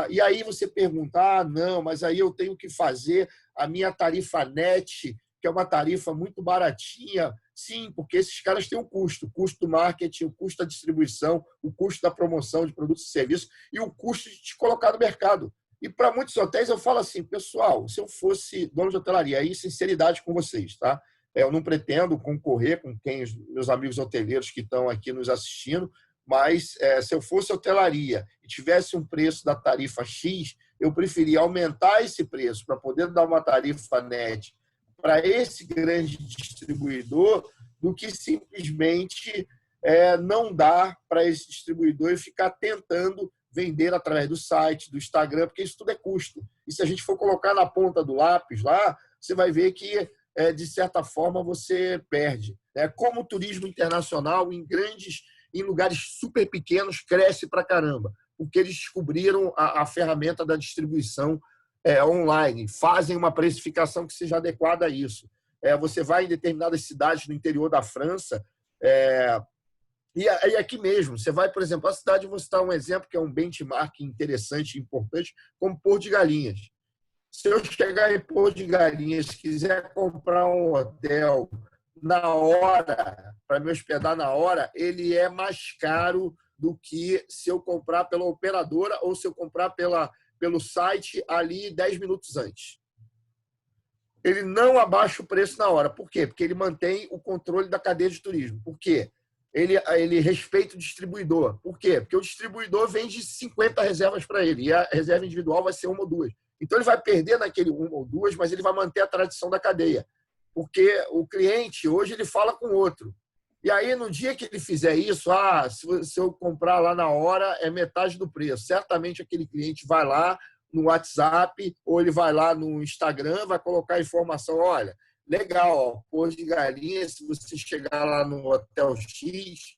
E aí você pergunta, não, mas aí eu tenho que fazer a minha tarifa net, que é uma tarifa muito baratinha. Sim, porque esses caras têm um custo. O custo do marketing, o custo da distribuição, o custo da promoção de produtos e serviços e o custo de te colocar no mercado. E para muitos hotéis eu falo assim, pessoal, se eu fosse dono de hotelaria, aí sinceridade com vocês, tá? Eu não pretendo concorrer com os meus amigos hoteleiros que estão aqui nos assistindo, mas se eu fosse hotelaria e tivesse um preço da tarifa X, eu preferia aumentar esse preço para poder dar uma tarifa net para esse grande distribuidor do que simplesmente não dar para esse distribuidor e ficar tentando vender através do site, do Instagram, porque isso tudo é custo. E se a gente for colocar na ponta do lápis lá, você vai ver que de certa forma, você perde. Como o turismo internacional, em lugares super pequenos, cresce para caramba, porque eles descobriram a ferramenta da distribuição online, fazem uma precificação que seja adequada a isso. Você vai em determinadas cidades no interior da França, e aqui mesmo, você vai, por exemplo, a cidade, vou citar um exemplo que é um benchmark interessante e importante, como Porto de Galinhas. Se eu chegar em Porto de Galinhas, quiser comprar um hotel na hora, para me hospedar na hora, ele é mais caro do que se eu comprar pela operadora ou se eu comprar pelo site ali 10 minutos antes. Ele não abaixa o preço na hora. Por quê? Porque ele mantém o controle da cadeia de turismo. Por quê? Ele respeita o distribuidor. Por quê? Porque o distribuidor vende 50 reservas para ele e a reserva individual vai ser uma ou duas. Então, ele vai perder naquele uma ou duas, mas ele vai manter a tradição da cadeia. Porque o cliente, hoje, ele fala com o outro. E aí, no dia que ele fizer isso, se eu comprar lá na hora, é metade do preço. Certamente, aquele cliente vai lá no WhatsApp ou ele vai lá no Instagram, vai colocar a informação, olha, legal, Porto de Galinhas, se você chegar lá no Hotel X,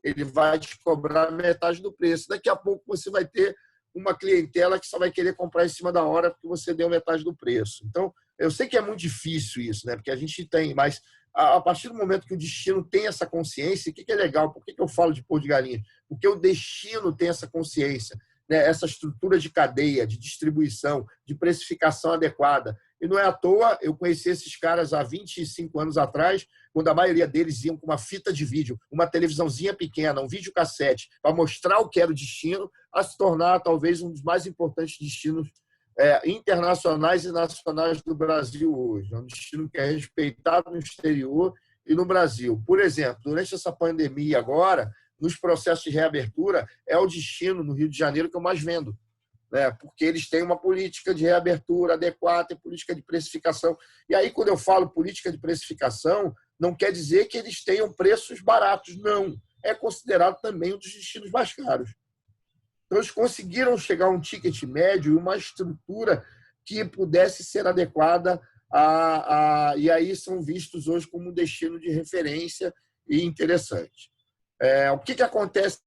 ele vai te cobrar metade do preço. Daqui a pouco, você vai ter uma clientela que só vai querer comprar em cima da hora porque você deu metade do preço. Então, eu sei que é muito difícil isso, né? Porque a gente tem, mas a partir do momento que o destino tem essa consciência, o que é legal? Por que eu falo de Porto de Galinhas? Porque o destino tem essa consciência, né? Essa estrutura de cadeia, de distribuição, de precificação adequada. E não é à toa, eu conheci esses caras há 25 anos atrás, quando a maioria deles iam com uma fita de vídeo, uma televisãozinha pequena, um videocassete, para mostrar o que era o destino, a se tornar talvez um dos mais importantes destinos internacionais e nacionais do Brasil hoje. É um destino que é respeitado no exterior e no Brasil. Por exemplo, durante essa pandemia agora, nos processos de reabertura, é o destino no Rio de Janeiro que eu mais vendo, né? Porque eles têm uma política de reabertura adequada, tem política de precificação. E aí, quando eu falo política de precificação, não quer dizer que eles tenham preços baratos, não. É considerado também um dos destinos mais caros. Então, eles conseguiram chegar a um ticket médio e uma estrutura que pudesse ser adequada e aí são vistos hoje como um destino de referência e interessante. O que acontece?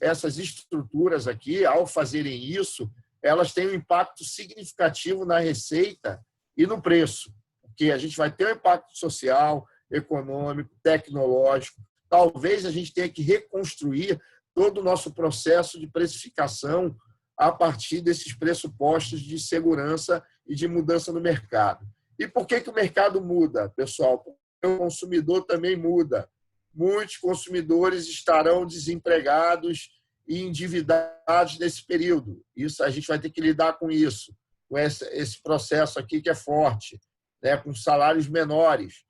Essas estruturas aqui, ao fazerem isso, elas têm um impacto significativo na receita e no preço, porque a gente vai ter um impacto social, econômico, tecnológico. Talvez a gente tenha que reconstruir todo o nosso processo de precificação a partir desses pressupostos de segurança e de mudança no mercado. E por que o mercado muda, pessoal? Porque o consumidor também muda. Muitos consumidores estarão desempregados e endividados nesse período. Isso, a gente vai ter que lidar com isso, com esse processo aqui que é forte, né, com salários menores.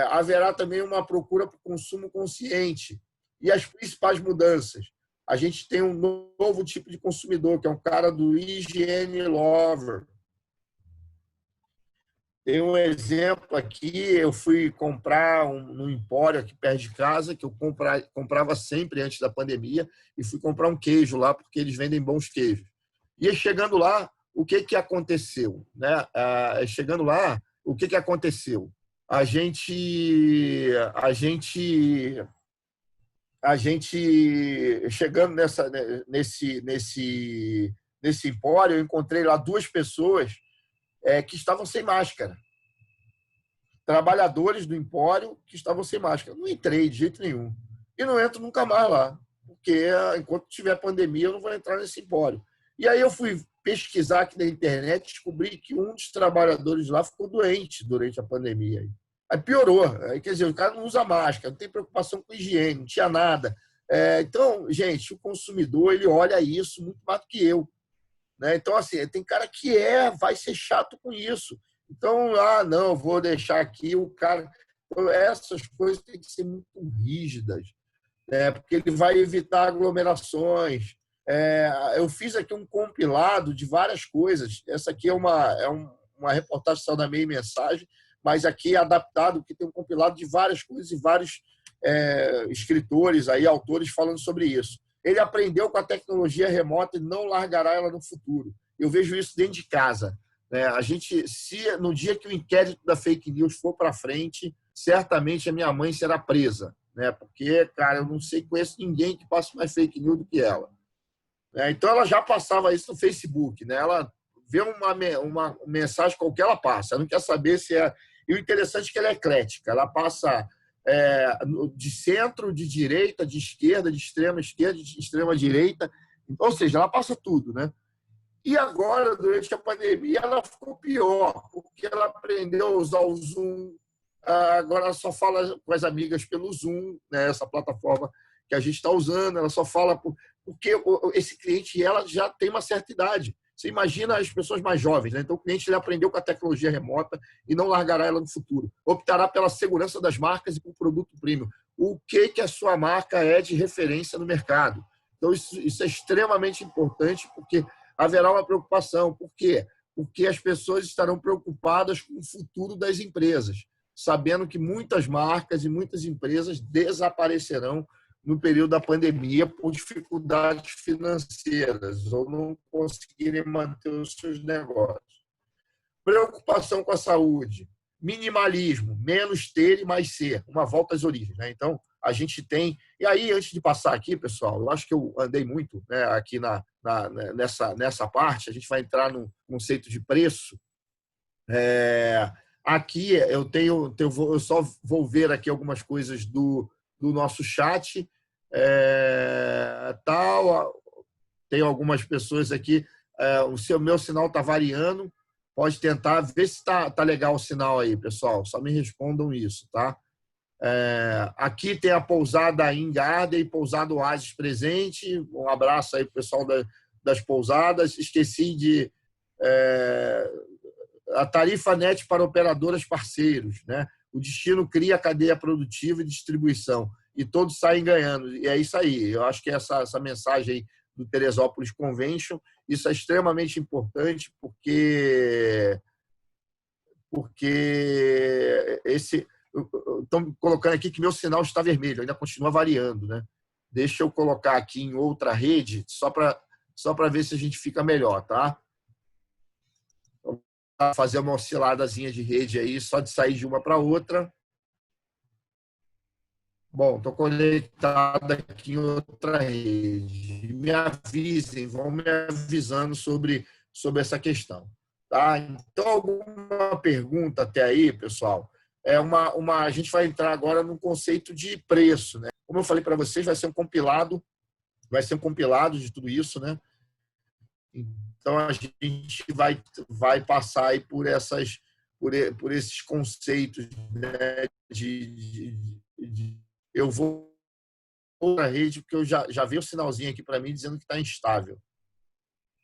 Haverá também uma procura por consumo consciente. E as principais mudanças? A gente tem um novo tipo de consumidor, que é um cara do higiene lover. Tem um exemplo aqui, eu fui comprar num empório aqui perto de casa, que eu comprava sempre antes da pandemia, e fui comprar um queijo lá, porque eles vendem bons queijos. E chegando lá, o que aconteceu? Né? Chegando lá, o que aconteceu? A gente chegando nesse empório, eu encontrei lá 2 pessoas que estavam sem máscara. Trabalhadores do empório que estavam sem máscara. Não entrei de jeito nenhum. E não entro nunca mais lá, porque enquanto tiver pandemia, eu não vou entrar nesse empório. E aí eu fui pesquisar aqui na internet e descobri que um dos trabalhadores lá ficou doente durante a pandemia. Aí piorou. Aí, quer dizer, o cara não usa máscara, não tem preocupação com higiene, não tinha nada. Então, gente, o consumidor ele olha isso muito mais do que eu. Né? Então, assim, tem cara que vai ser chato com isso. Então, não, vou deixar aqui o cara... Essas coisas têm que ser muito rígidas, né? Porque ele vai evitar aglomerações. Eu fiz aqui um compilado de várias coisas. Essa aqui é uma reportagem que saiu da Meia Mensagem, mas aqui é adaptado, que tem um compilado de várias coisas e vários escritores, aí, autores falando sobre isso. Ele aprendeu com a tecnologia remota e não largará ela no futuro. Eu vejo isso dentro de casa. Né? Se no dia que o inquérito da fake news for para frente, certamente a minha mãe será presa. Né? Porque, cara, eu não conheço ninguém que passe mais fake news do que ela. Então, ela já passava isso no Facebook. Né? Ela vê uma mensagem qualquer, ela passa. Ela não quer saber se é... E o interessante é que ela é eclética. Ela passa de centro, de direita, de esquerda, de extrema direita. Ou seja, ela passa tudo. Né? E agora, durante a pandemia, ela ficou pior, porque ela aprendeu a usar o Zoom. Agora ela só fala com as amigas pelo Zoom, né? Essa plataforma que a gente está usando. Ela só fala... Porque esse cliente ela já tem uma certa idade. Você imagina as pessoas mais jovens, né? Então, o cliente ele aprendeu com a tecnologia remota e não largará ela no futuro. Optará pela segurança das marcas e por produto premium. O que a sua marca é de referência no mercado? Então, isso é extremamente importante, porque haverá uma preocupação. Por quê? Porque as pessoas estarão preocupadas com o futuro das empresas, sabendo que muitas marcas e muitas empresas desaparecerão no período da pandemia por dificuldades financeiras ou não conseguirem manter os seus negócios. Preocupação com a saúde, minimalismo, menos ter e mais ser, uma volta às origens. Né? Então, a gente tem... E aí, antes de passar aqui, pessoal, eu acho que eu andei muito, né, aqui nessa parte, a gente vai entrar no conceito de preço. Aqui eu só vou ver aqui algumas coisas do nosso chat. Tem algumas pessoas aqui. Meu sinal está variando. Pode tentar ver se está legal o sinal aí, pessoal. Só me respondam isso, tá? Aqui tem a pousada Ingarden e pousada Oasis presente. Um abraço aí para o pessoal das pousadas. Esqueci de... a tarifa net para operadoras parceiros, né? O destino cria a cadeia produtiva e distribuição e todos saem ganhando. E é isso aí. Eu acho que essa mensagem aí do Teresópolis Convention, isso é extremamente importante porque estão colocando aqui que meu sinal está vermelho, ainda continua variando, né? Deixa eu colocar aqui em outra rede só para ver se a gente fica melhor, tá? Fazer uma osciladazinha de rede aí, só de sair de uma para outra. Bom, estou conectado aqui em outra rede. Me avisem, vão me avisando sobre essa questão. Tá? Então, alguma pergunta até aí, pessoal? A gente vai entrar agora no conceito de preço. Né? Como eu falei para vocês, vai ser um compilado vai ser um compilado de tudo isso, né? Então, a gente vai passar aí por esses conceitos, né, eu vou na rede porque eu já vi o sinalzinho aqui para mim dizendo que está instável.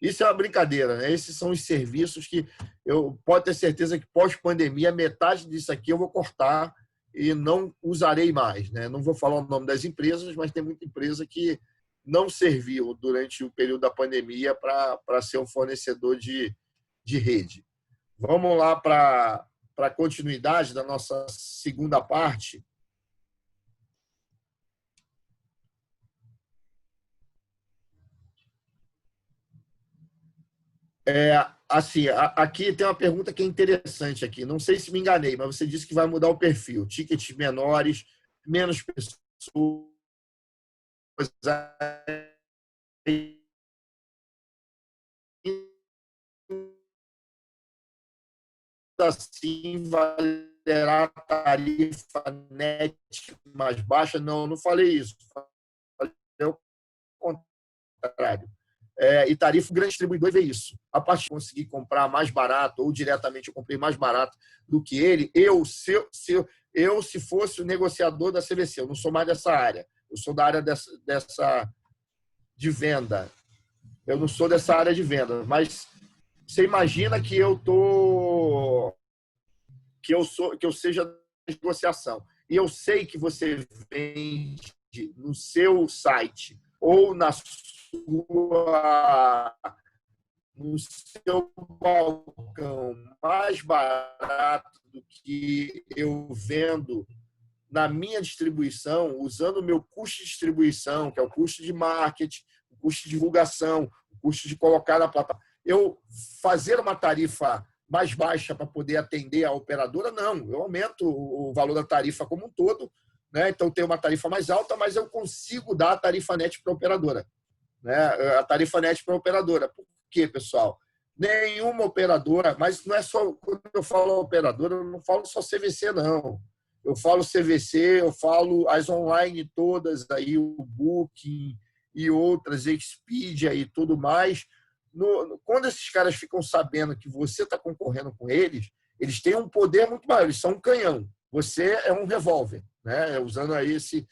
Isso é uma brincadeira, né? Esses são os serviços que eu posso ter certeza que pós-pandemia, metade disso aqui eu vou cortar e não usarei mais, né? Não vou falar o nome das empresas, mas tem muita empresa que não serviu durante o período da pandemia para ser um fornecedor de rede. Vamos lá para a continuidade da nossa segunda parte. Assim, aqui tem uma pergunta que é interessante aqui. Não sei se me enganei, mas você disse que vai mudar o perfil. Tickets menores, menos pessoas. Assim, valerá a tarifa net mais baixa? Não falei isso. Falei o contrário. E tarifa, o grande distribuidor vê isso. A partir de conseguir comprar mais barato, ou diretamente eu comprei mais barato do que ele, se fosse o negociador da CVC, eu não sou mais dessa área, eu sou da área de venda. Eu não sou dessa área de venda, mas você imagina que eu seja da negociação. E eu sei que você vende no seu site ou no seu balcão mais barato do que eu vendo na minha distribuição, usando o meu custo de distribuição, que é o custo de marketing, o custo de divulgação, o custo de colocar na plataforma. Eu fazer uma tarifa mais baixa para poder atender a operadora, não. Eu aumento o valor da tarifa como um todo, né? Então, tem uma tarifa mais alta, mas eu consigo dar a tarifa net para a operadora. Né? A tarifa net para a operadora. Por quê, pessoal? Nenhuma operadora, mas não é só, quando eu falo operadora, eu não falo só CVC, não. Eu falo CVC, eu falo as online todas, aí, o Booking e outras, Expedia e tudo mais. Quando esses caras ficam sabendo que você está concorrendo com eles, eles têm um poder muito maior, eles são um canhão. Você é um revólver, né? Usando aí esse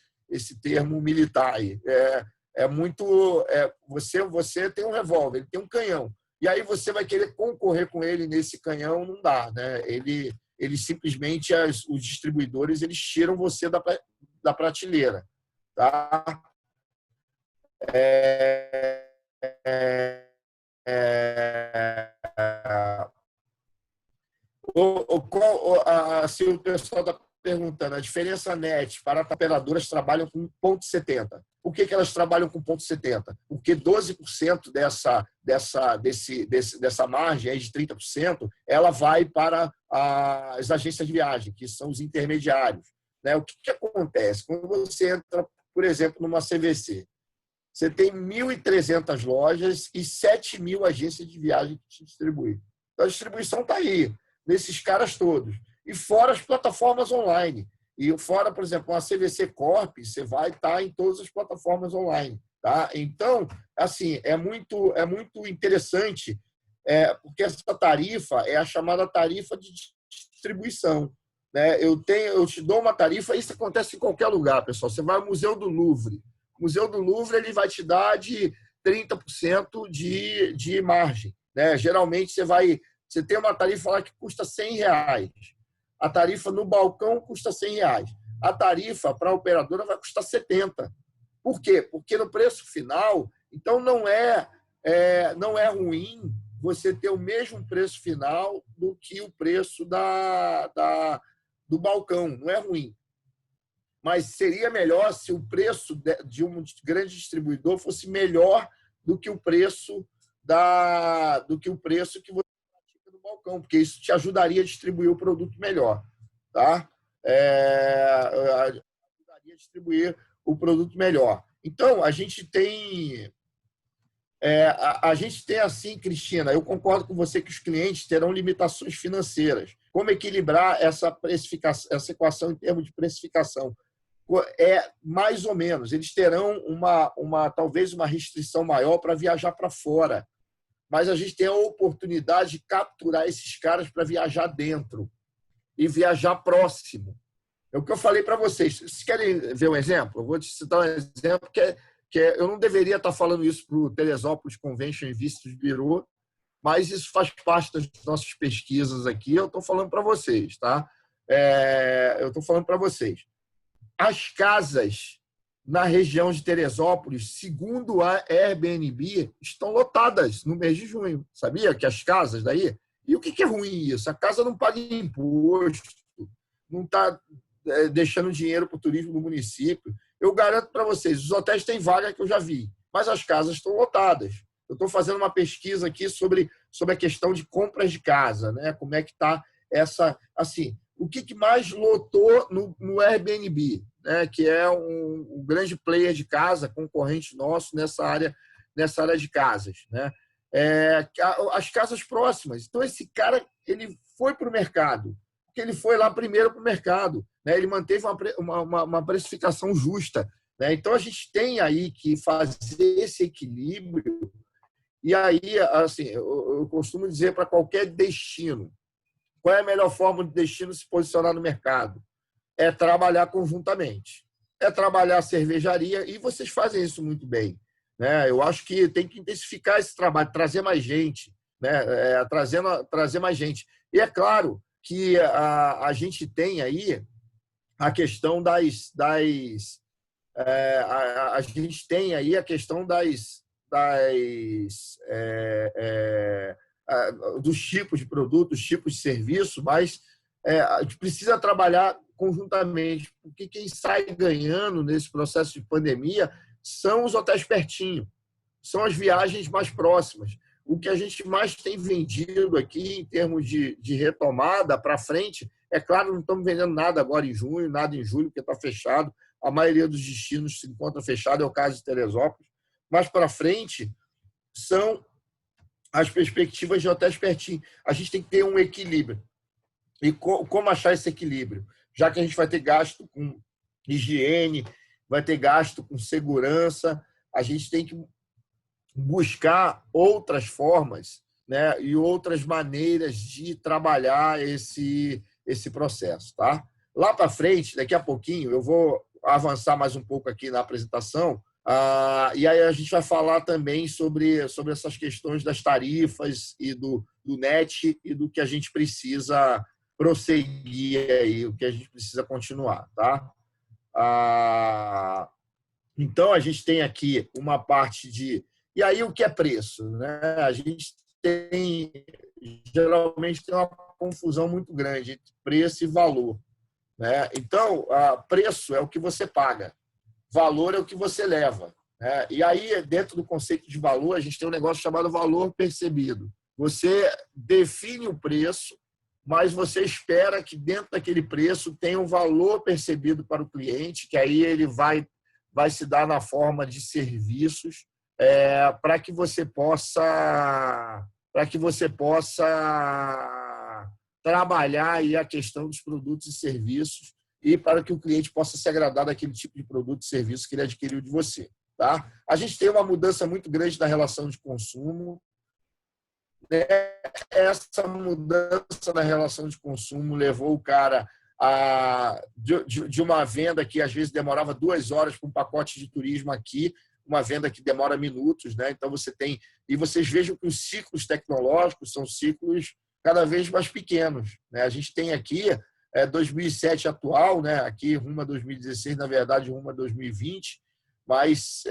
termo militar aí. Você tem um revólver, ele tem um canhão. E aí você vai querer concorrer com ele nesse canhão, não dá, né? Ele simplesmente, os distribuidores, eles tiram você da prateleira, tá? Se o pessoal está perguntando, a diferença net para as operadoras trabalham com 0,70. Por que elas trabalham com 0,70? Porque 12% dessa margem aí de 30%, ela vai para as agências de viagem, que são os intermediários. Né? O que acontece? Quando você entra, por exemplo, numa CVC, você tem 1.300 lojas e 7.000 agências de viagem que te distribuem. Então, a distribuição está aí, nesses caras todos. E fora as plataformas online. E fora, por exemplo, uma CVC Corp, você vai estar em todas as plataformas online. Tá? Então, assim, é muito interessante, porque essa tarifa é a chamada tarifa de distribuição. Né? Eu te dou uma tarifa, isso acontece em qualquer lugar, pessoal. Você vai ao Museu do Louvre. O Museu do Louvre ele vai te dar de 30% de margem. Né? Geralmente, você tem uma tarifa lá que custa R$100. A tarifa no balcão custa R$100. A tarifa para a operadora vai custar R$70. Por quê? Porque no preço final, então não é ruim você ter o mesmo preço final do que o preço do balcão. Não é ruim. Mas seria melhor se o preço de um grande distribuidor fosse melhor do que o preço que você pratica no balcão, porque isso te ajudaria a distribuir o produto melhor. Tá? Ajudaria a distribuir o produto melhor. Então, a gente tem assim, Cristina, eu concordo com você que os clientes terão limitações financeiras. Como equilibrar essa equação em termos de precificação? é mais ou menos. Eles terão talvez uma restrição maior para viajar para fora. Mas a gente tem a oportunidade de capturar esses caras para viajar dentro e viajar próximo. É o que eu falei para vocês. Vocês querem ver um exemplo? Eu vou te citar um exemplo eu não deveria estar falando isso para o Teresópolis Convention and Visitors Bureau, mas isso faz parte das nossas pesquisas aqui. Eu estou falando para vocês, tá? Eu estou falando para vocês. As casas na região de Teresópolis, segundo a Airbnb, estão lotadas no mês de junho. Sabia que as casas daí? E o que é ruim isso? A casa não paga imposto, não está deixando dinheiro para o turismo do município. Eu garanto para vocês, os hotéis têm vaga que eu já vi, mas as casas estão lotadas. Eu estou fazendo uma pesquisa aqui sobre a questão de compras de casa, né? Como é que está essa... Assim, o que mais lotou no Airbnb, né? Que é um grande player de casa, concorrente nosso nessa área de casas, né? As casas próximas. Então, esse cara ele foi para o mercado, porque ele foi lá primeiro para o mercado, né? Ele manteve uma precificação justa, né? Então, a gente tem aí que fazer esse equilíbrio. E aí, assim, eu costumo dizer para qualquer destino, qual é a melhor forma de destino se posicionar no mercado? É trabalhar conjuntamente. É trabalhar a cervejaria, e vocês fazem isso muito bem, né? Eu acho que tem que intensificar esse trabalho, trazer mais gente, né? Trazer mais gente. E é claro que a gente tem aí a questão a gente tem aí a questão dos tipos de produtos, tipos de serviço, mas a gente precisa trabalhar conjuntamente, porque quem sai ganhando nesse processo de pandemia são os hotéis pertinho, são as viagens mais próximas. O que a gente mais tem vendido aqui em termos de retomada para frente, é claro, não estamos vendendo nada agora em junho, nada em julho, porque está fechado, a maioria dos destinos se encontra fechado, é o caso de Teresópolis, mas para frente são as perspectivas de hotéis pertinho. A gente tem que ter um equilíbrio. E como achar esse equilíbrio? Já que a gente vai ter gasto com higiene, vai ter gasto com segurança, a gente tem que buscar outras formas, né, e outras maneiras de trabalhar esse processo. Tá? Lá para frente, daqui a pouquinho, eu vou avançar mais um pouco aqui na apresentação, e aí a gente vai falar também sobre essas questões das tarifas e do NET e do que a gente precisa prosseguir aí, o que a gente precisa continuar. Tá? Então, a gente tem aqui uma parte de... E aí, o que é preço? Né? A gente geralmente tem uma confusão muito grande entre preço e valor. Né? Então, preço é o que você paga, valor é o que você leva. Né? E aí, dentro do conceito de valor, a gente tem um negócio chamado valor percebido. Você define o preço, mas você espera que dentro daquele preço tenha um valor percebido para o cliente, que aí ele vai se dar na forma de serviços, para que você possa trabalhar aí a questão dos produtos e serviços e para que o cliente possa se agradar daquele tipo de produto e serviço que ele adquiriu de você. Tá? A gente tem uma mudança muito grande na relação de consumo. Essa mudança na relação de consumo levou o cara de uma venda que às vezes demorava 2 horas para um pacote de turismo aqui, uma venda que demora minutos, né? Então e vocês vejam que os ciclos tecnológicos são ciclos cada vez mais pequenos, né? A gente tem aqui 2007 atual, né? Aqui rumo a 2016, na verdade rumo a 2020, mas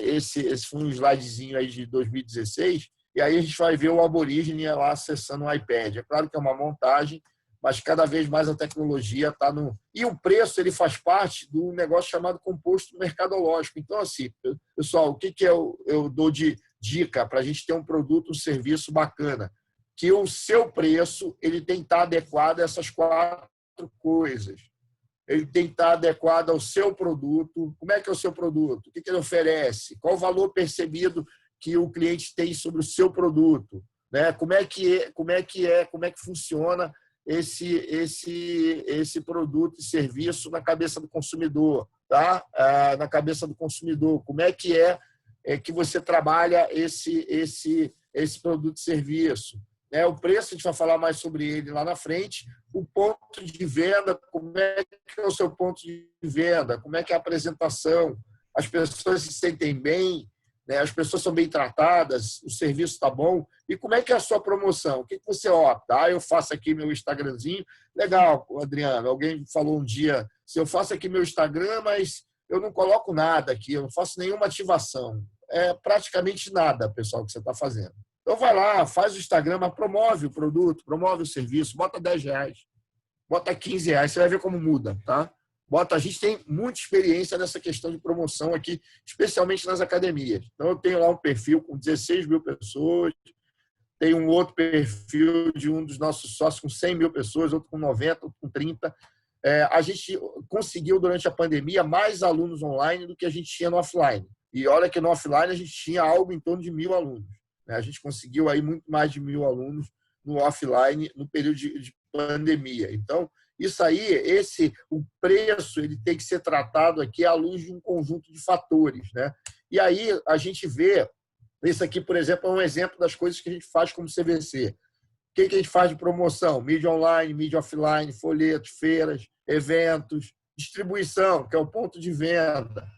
esse foi um slidezinho aí de 2016, e aí a gente vai ver o aborígene lá acessando o iPad. É claro que é uma montagem, mas cada vez mais a tecnologia está no... E o preço ele faz parte do negócio chamado composto mercadológico. Então, assim, pessoal, o que eu dou de dica para a gente ter um produto, um serviço bacana? Que o seu preço ele tem que estar adequado a essas 4 coisas. Ele tem que estar adequado ao seu produto. Como é que é o seu produto? O que ele oferece? Qual o valor percebido que o cliente tem sobre o seu produto? Né? Como é que funciona esse produto e serviço na cabeça do consumidor, tá? Na cabeça do consumidor. Como é que você trabalha esse produto e serviço? O preço, a gente vai falar mais sobre ele lá na frente. O ponto de venda, como é que é o seu ponto de venda? Como é que é a apresentação? As pessoas se sentem bem? As pessoas são bem tratadas? O serviço está bom? E como é que é a sua promoção? O que você opta? Eu faço aqui meu Instagramzinho. Legal, Adriano. Alguém falou um dia, se eu faço aqui meu Instagram, mas eu não coloco nada aqui, eu não faço nenhuma ativação. É praticamente nada, pessoal, que você está fazendo. Então, vai lá, faz o Instagram, mas promove o produto, promove o serviço, bota R$10, bota R$15, você vai ver como muda, tá? A gente tem muita experiência nessa questão de promoção aqui, especialmente nas academias. Então, eu tenho lá um perfil com 16 mil pessoas, tem um outro perfil de um dos nossos sócios com 100 mil pessoas, outro com 90, outro com 30. A gente conseguiu, durante a pandemia, mais alunos online do que a gente tinha no offline. E olha que no offline a gente tinha algo em torno de 1.000 alunos. A gente conseguiu aí muito mais de 1.000 alunos no offline no período de pandemia. Então, isso aí, o preço, ele tem que ser tratado aqui à luz de um conjunto de fatores, né? E aí a gente vê, esse aqui, por exemplo, é um exemplo das coisas que a gente faz como CVC. O que a gente faz de promoção? Mídia online, mídia offline, folhetos, feiras, eventos, distribuição, que é o ponto de venda.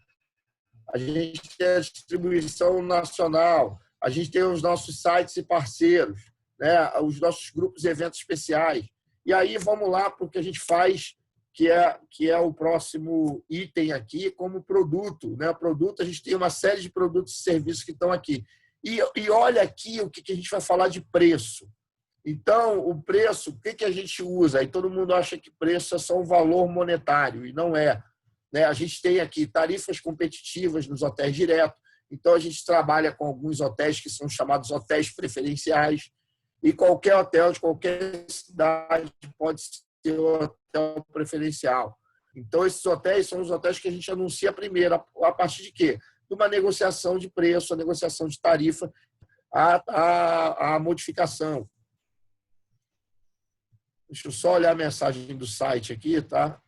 A gente tem a distribuição nacional. A gente tem os nossos sites e parceiros, né? Os nossos grupos e eventos especiais. E aí vamos lá para o que a gente faz, que é o próximo item aqui, como produto. Né? Produto, a gente tem uma série de produtos e serviços que estão aqui. E olha aqui o que a gente vai falar de preço. Então, o preço, o que a gente usa? Aí todo mundo acha que preço é só um valor monetário, e não é. Né? A gente tem aqui tarifas competitivas nos hotéis direto. Então, a gente trabalha com alguns hotéis que são chamados hotéis preferenciais, e qualquer hotel de qualquer cidade pode ser um hotel preferencial. Então, esses hotéis são os hotéis que a gente anuncia primeiro. A partir de quê? De uma negociação de preço, a negociação de tarifa, a modificação. Deixa eu só olhar a mensagem do site aqui, tá?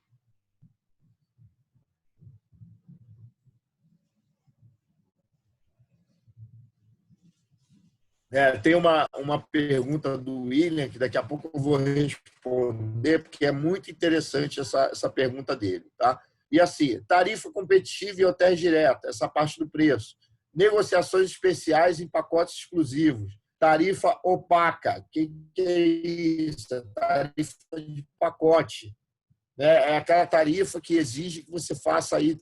Tem uma pergunta do William, que daqui a pouco eu vou responder, porque é muito interessante essa pergunta dele. Tá? E assim, tarifa competitiva e hotéis direto, essa parte do preço. Negociações especiais em pacotes exclusivos. Tarifa opaca. O que é isso? Tarifa de pacote. É aquela tarifa que exige que você faça aí,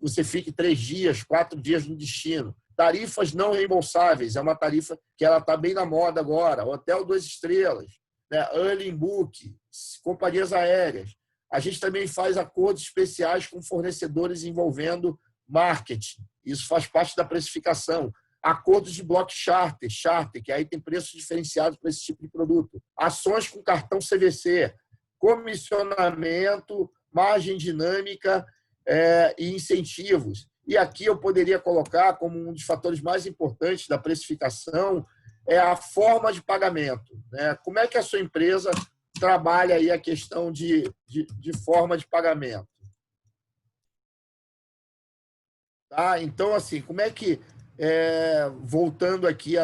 você fique 3 dias, 4 dias no destino. Tarifas não reembolsáveis, é uma tarifa que ela está bem na moda agora. Hotel 2 estrelas, né? Early Book, companhias aéreas. A gente também faz acordos especiais com fornecedores envolvendo marketing. Isso faz parte da precificação. Acordos de bloco charter, que aí tem preços diferenciados para esse tipo de produto. Ações com cartão CVC, comissionamento, margem dinâmica e incentivos. E aqui eu poderia colocar como um dos fatores mais importantes da precificação a forma de pagamento. Né? Como é que a sua empresa trabalha aí a questão de forma de pagamento? Tá? Então, assim, como é que, voltando aqui,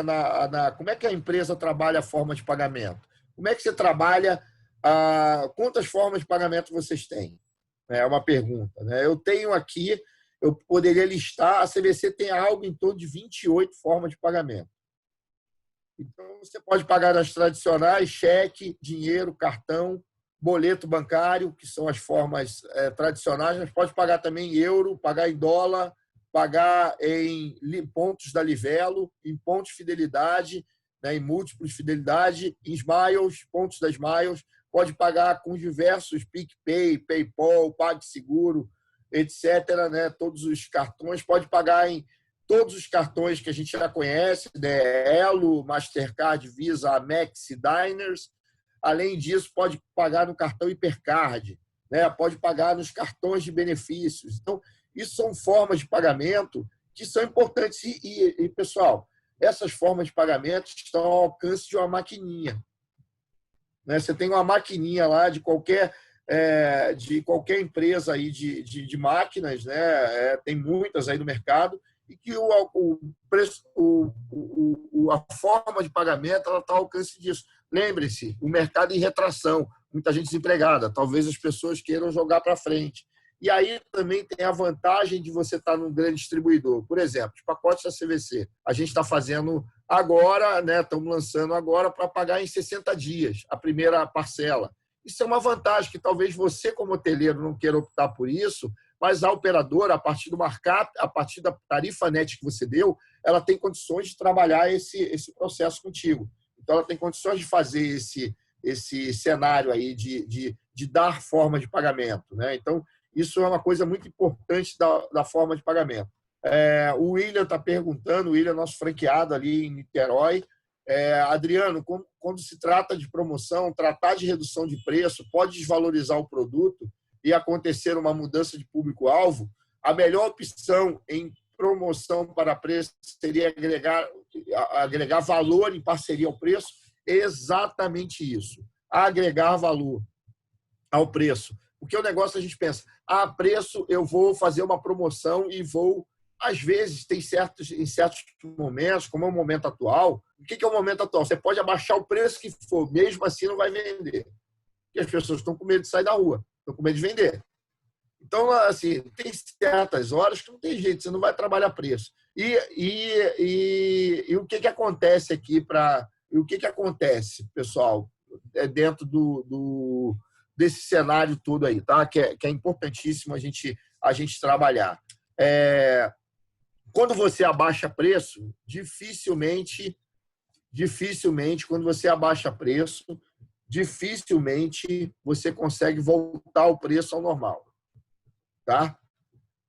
como é que a empresa trabalha a forma de pagamento? Como é que você trabalha, quantas formas de pagamento vocês têm? É uma pergunta. Né? Eu tenho aqui, eu poderia listar, a CVC tem algo em torno de 28 formas de pagamento. Então, você pode pagar nas tradicionais, cheque, dinheiro, cartão, boleto bancário, que são as formas tradicionais, mas pode pagar também em euro, pagar em dólar, pagar em pontos da Livelo, em pontos de fidelidade, né, em múltiplos de fidelidade, em Smiles, pontos da Smiles, pode pagar com diversos PicPay, PayPal, PagSeguro, etc., né, todos os cartões, pode pagar em todos os cartões que a gente já conhece, né, Elo, Mastercard, Visa, Amex, Diners. Além disso, pode pagar no cartão Hipercard, né, pode pagar nos cartões de benefícios. Então, isso são formas de pagamento que são importantes. E, pessoal, essas formas de pagamento estão ao alcance de uma maquininha. né? Você tem uma maquininha lá de qualquer empresa aí de máquinas, né? Tem muitas aí no mercado, e que o preço, a forma de pagamento está ao alcance disso. Lembre-se, o mercado em retração, muita gente desempregada, talvez as pessoas queiram jogar para frente. E aí também tem a vantagem de você estar num grande distribuidor. Por exemplo, os pacotes da CVC. A gente está fazendo agora, né? Estamos lançando agora para pagar em 60 dias a primeira parcela. Isso é uma vantagem que talvez você, como hoteleiro, não queira optar por isso, mas a operadora, a partir do markup, a partir da tarifa net que você deu, ela tem condições de trabalhar esse processo contigo. Então, ela tem condições de fazer esse cenário aí de dar forma de pagamento, né? Então, isso é uma coisa muito importante da forma de pagamento. O William está perguntando, o William é nosso franqueado ali em Niterói. Adriano, quando se trata de promoção, tratar de redução de preço, pode desvalorizar o produto e acontecer uma mudança de público-alvo, a melhor opção em promoção para preço seria agregar valor em parceria ao preço. Exatamente isso. Agregar valor ao preço. Porque o negócio a gente pensa, preço, eu vou fazer uma promoção e vou... Às vezes, em certos momentos, como é o momento atual, o que é o momento atual? Você pode abaixar o preço que for, mesmo assim não vai vender. Porque as pessoas estão com medo de sair da rua, estão com medo de vender. Então, assim, tem certas horas que não tem jeito, você não vai trabalhar preço. E o que acontece aqui o que acontece, pessoal, dentro desse cenário todo aí, tá? Que é importantíssimo a gente trabalhar. Quando você abaixa preço, dificilmente, quando você abaixa preço, dificilmente você consegue voltar o preço ao normal. Tá?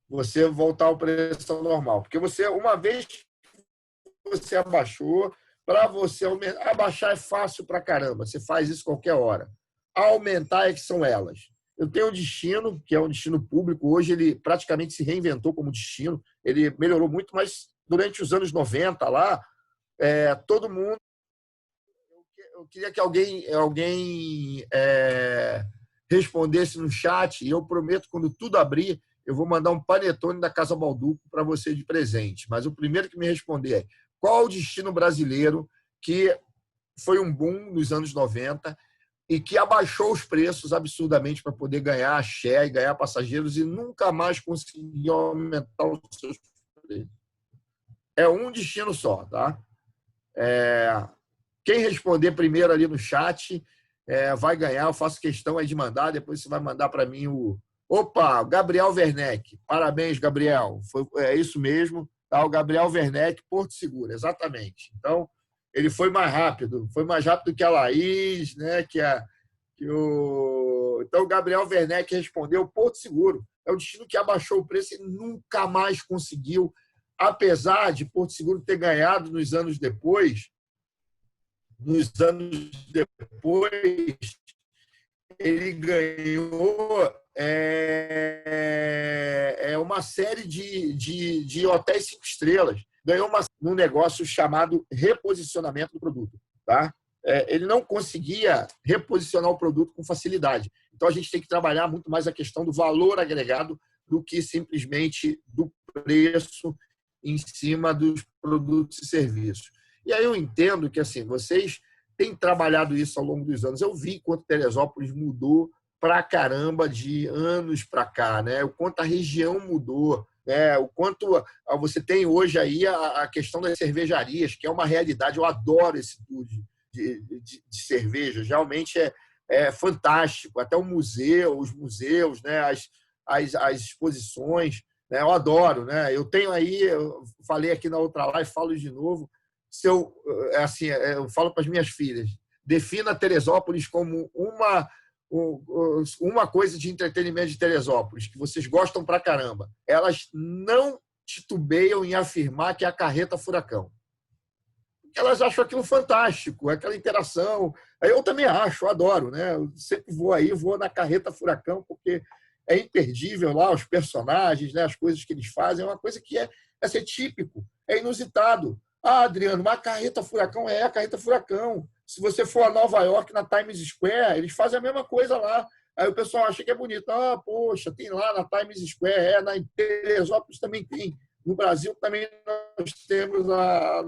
Você voltar o preço ao normal. Porque uma vez que você abaixou, para você abaixar é fácil pra caramba. Você faz isso qualquer hora. Aumentar é que são elas. Eu tenho um destino, que é um destino público. Hoje ele praticamente se reinventou como destino. Ele melhorou muito, mas durante os anos 90 lá, todo mundo... Eu queria que alguém respondesse no chat, e eu prometo, quando tudo abrir, eu vou mandar um panetone da Casa Balduco para você de presente. Mas o primeiro que me responder é: qual o destino brasileiro que foi um boom nos anos 90 e que abaixou os preços absurdamente para poder ganhar share e ganhar passageiros e nunca mais conseguiu aumentar os seus preços? É um destino só, tá? Quem responder primeiro ali no chat vai ganhar. Eu faço questão aí de mandar, depois você vai mandar para mim o Gabriel Werneck. Parabéns, Gabriel. É isso mesmo, tá? O Gabriel Werneck, Porto Seguro, exatamente. Então, ele foi mais rápido que a Laís, né? Então, o Gabriel Werneck respondeu Porto Seguro. É o destino que abaixou o preço e nunca mais conseguiu, apesar de Porto Seguro ter ganhado nos anos depois, ele ganhou uma série de hotéis 5 estrelas. Ganhou num negócio chamado reposicionamento do produto. Tá? Ele não conseguia reposicionar o produto com facilidade. Então, a gente tem que trabalhar muito mais a questão do valor agregado do que simplesmente do preço em cima dos produtos e serviços. E aí eu entendo que assim, vocês têm trabalhado isso ao longo dos anos. Eu vi quanto Teresópolis mudou pra caramba de anos para cá, né? O quanto a região mudou, né? O quanto você tem hoje aí a questão das cervejarias, que é uma realidade. Eu adoro esse tour de cerveja. Realmente é fantástico. Até os museus, né? As exposições, né? Eu adoro, né? Eu tenho aí, eu falei aqui na outra live, falo de novo. Eu falo para as minhas filhas: defina Teresópolis como uma coisa de entretenimento de Teresópolis, que vocês gostam pra caramba. Elas não titubeiam em afirmar que é a Carreta Furacão. Elas acham aquilo fantástico, aquela interação. Eu também acho, eu adoro, né? Eu sempre vou na Carreta Furacão, porque é imperdível lá, os personagens, né? As coisas que eles fazem, é uma coisa que é ser típico, é inusitado. Adriano, mas a Carreta Furacão é a Carreta Furacão. Se você for a Nova York, na Times Square, eles fazem a mesma coisa lá. Aí o pessoal acha que é bonito. Ah, poxa, tem lá na Times Square, na Teresópolis também tem. No Brasil também nós temos a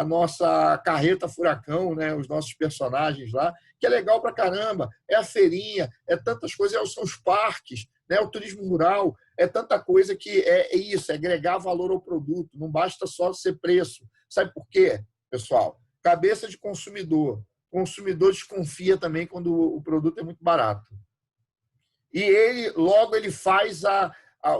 nossa carreta furacão, né? Os nossos personagens lá, que é legal pra caramba. É a feirinha, é tantas coisas, são os parques, né? O turismo rural, é tanta coisa que é isso, é agregar valor ao produto, não basta só ser preço. Sabe por quê, pessoal? Cabeça de consumidor. O consumidor desconfia também quando o produto é muito barato. E logo ele faz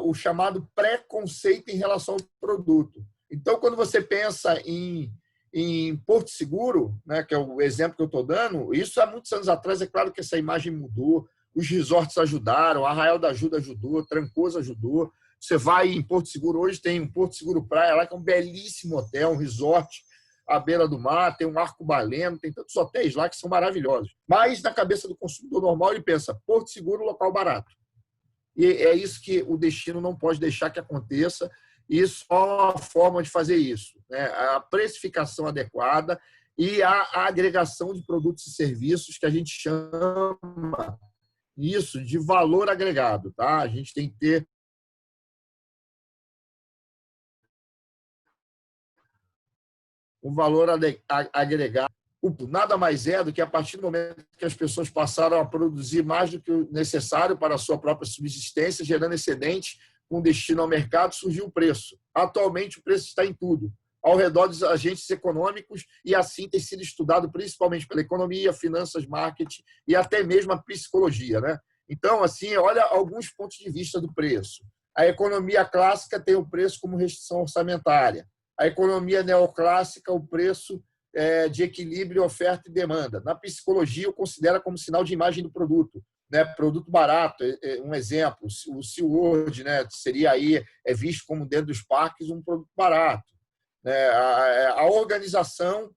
o chamado preconceito em relação ao produto. Então, quando você pensa em Porto Seguro, né, que é o exemplo que eu estou dando, isso há muitos anos atrás, é claro que essa imagem mudou, os resorts ajudaram, Arraial da Ajuda ajudou, Trancoso ajudou. Você vai em Porto Seguro, hoje tem um Porto Seguro Praia lá, que é um belíssimo hotel, um resort à beira do mar, tem um arco-baleno, tem tantos hotéis lá que são maravilhosos. Mas, na cabeça do consumidor normal, ele pensa, Porto Seguro, local barato. E é isso que o destino não pode deixar que aconteça, e só a forma de fazer isso, né? A precificação adequada e a agregação de produtos e serviços que a gente chama isso de valor agregado. Tá? A gente tem que ter um valor agregado. Nada mais é do que a partir do momento que as pessoas passaram a produzir mais do que o necessário para a sua própria subsistência, gerando excedente com destino ao mercado, surgiu o preço. Atualmente, o preço está em tudo, ao redor dos agentes econômicos, e assim tem sido estudado principalmente pela economia, finanças, marketing e até mesmo a psicologia, né? Então, assim, olha alguns pontos de vista do preço. A economia clássica tem o preço como restrição orçamentária. A economia neoclássica, o preço de equilíbrio, oferta e demanda. Na psicologia, eu considero como sinal de imagem do produto. Né? Produto barato, um exemplo, o SeaWorld, né? Seria aí, visto como dentro dos parques um produto barato. Né? A organização,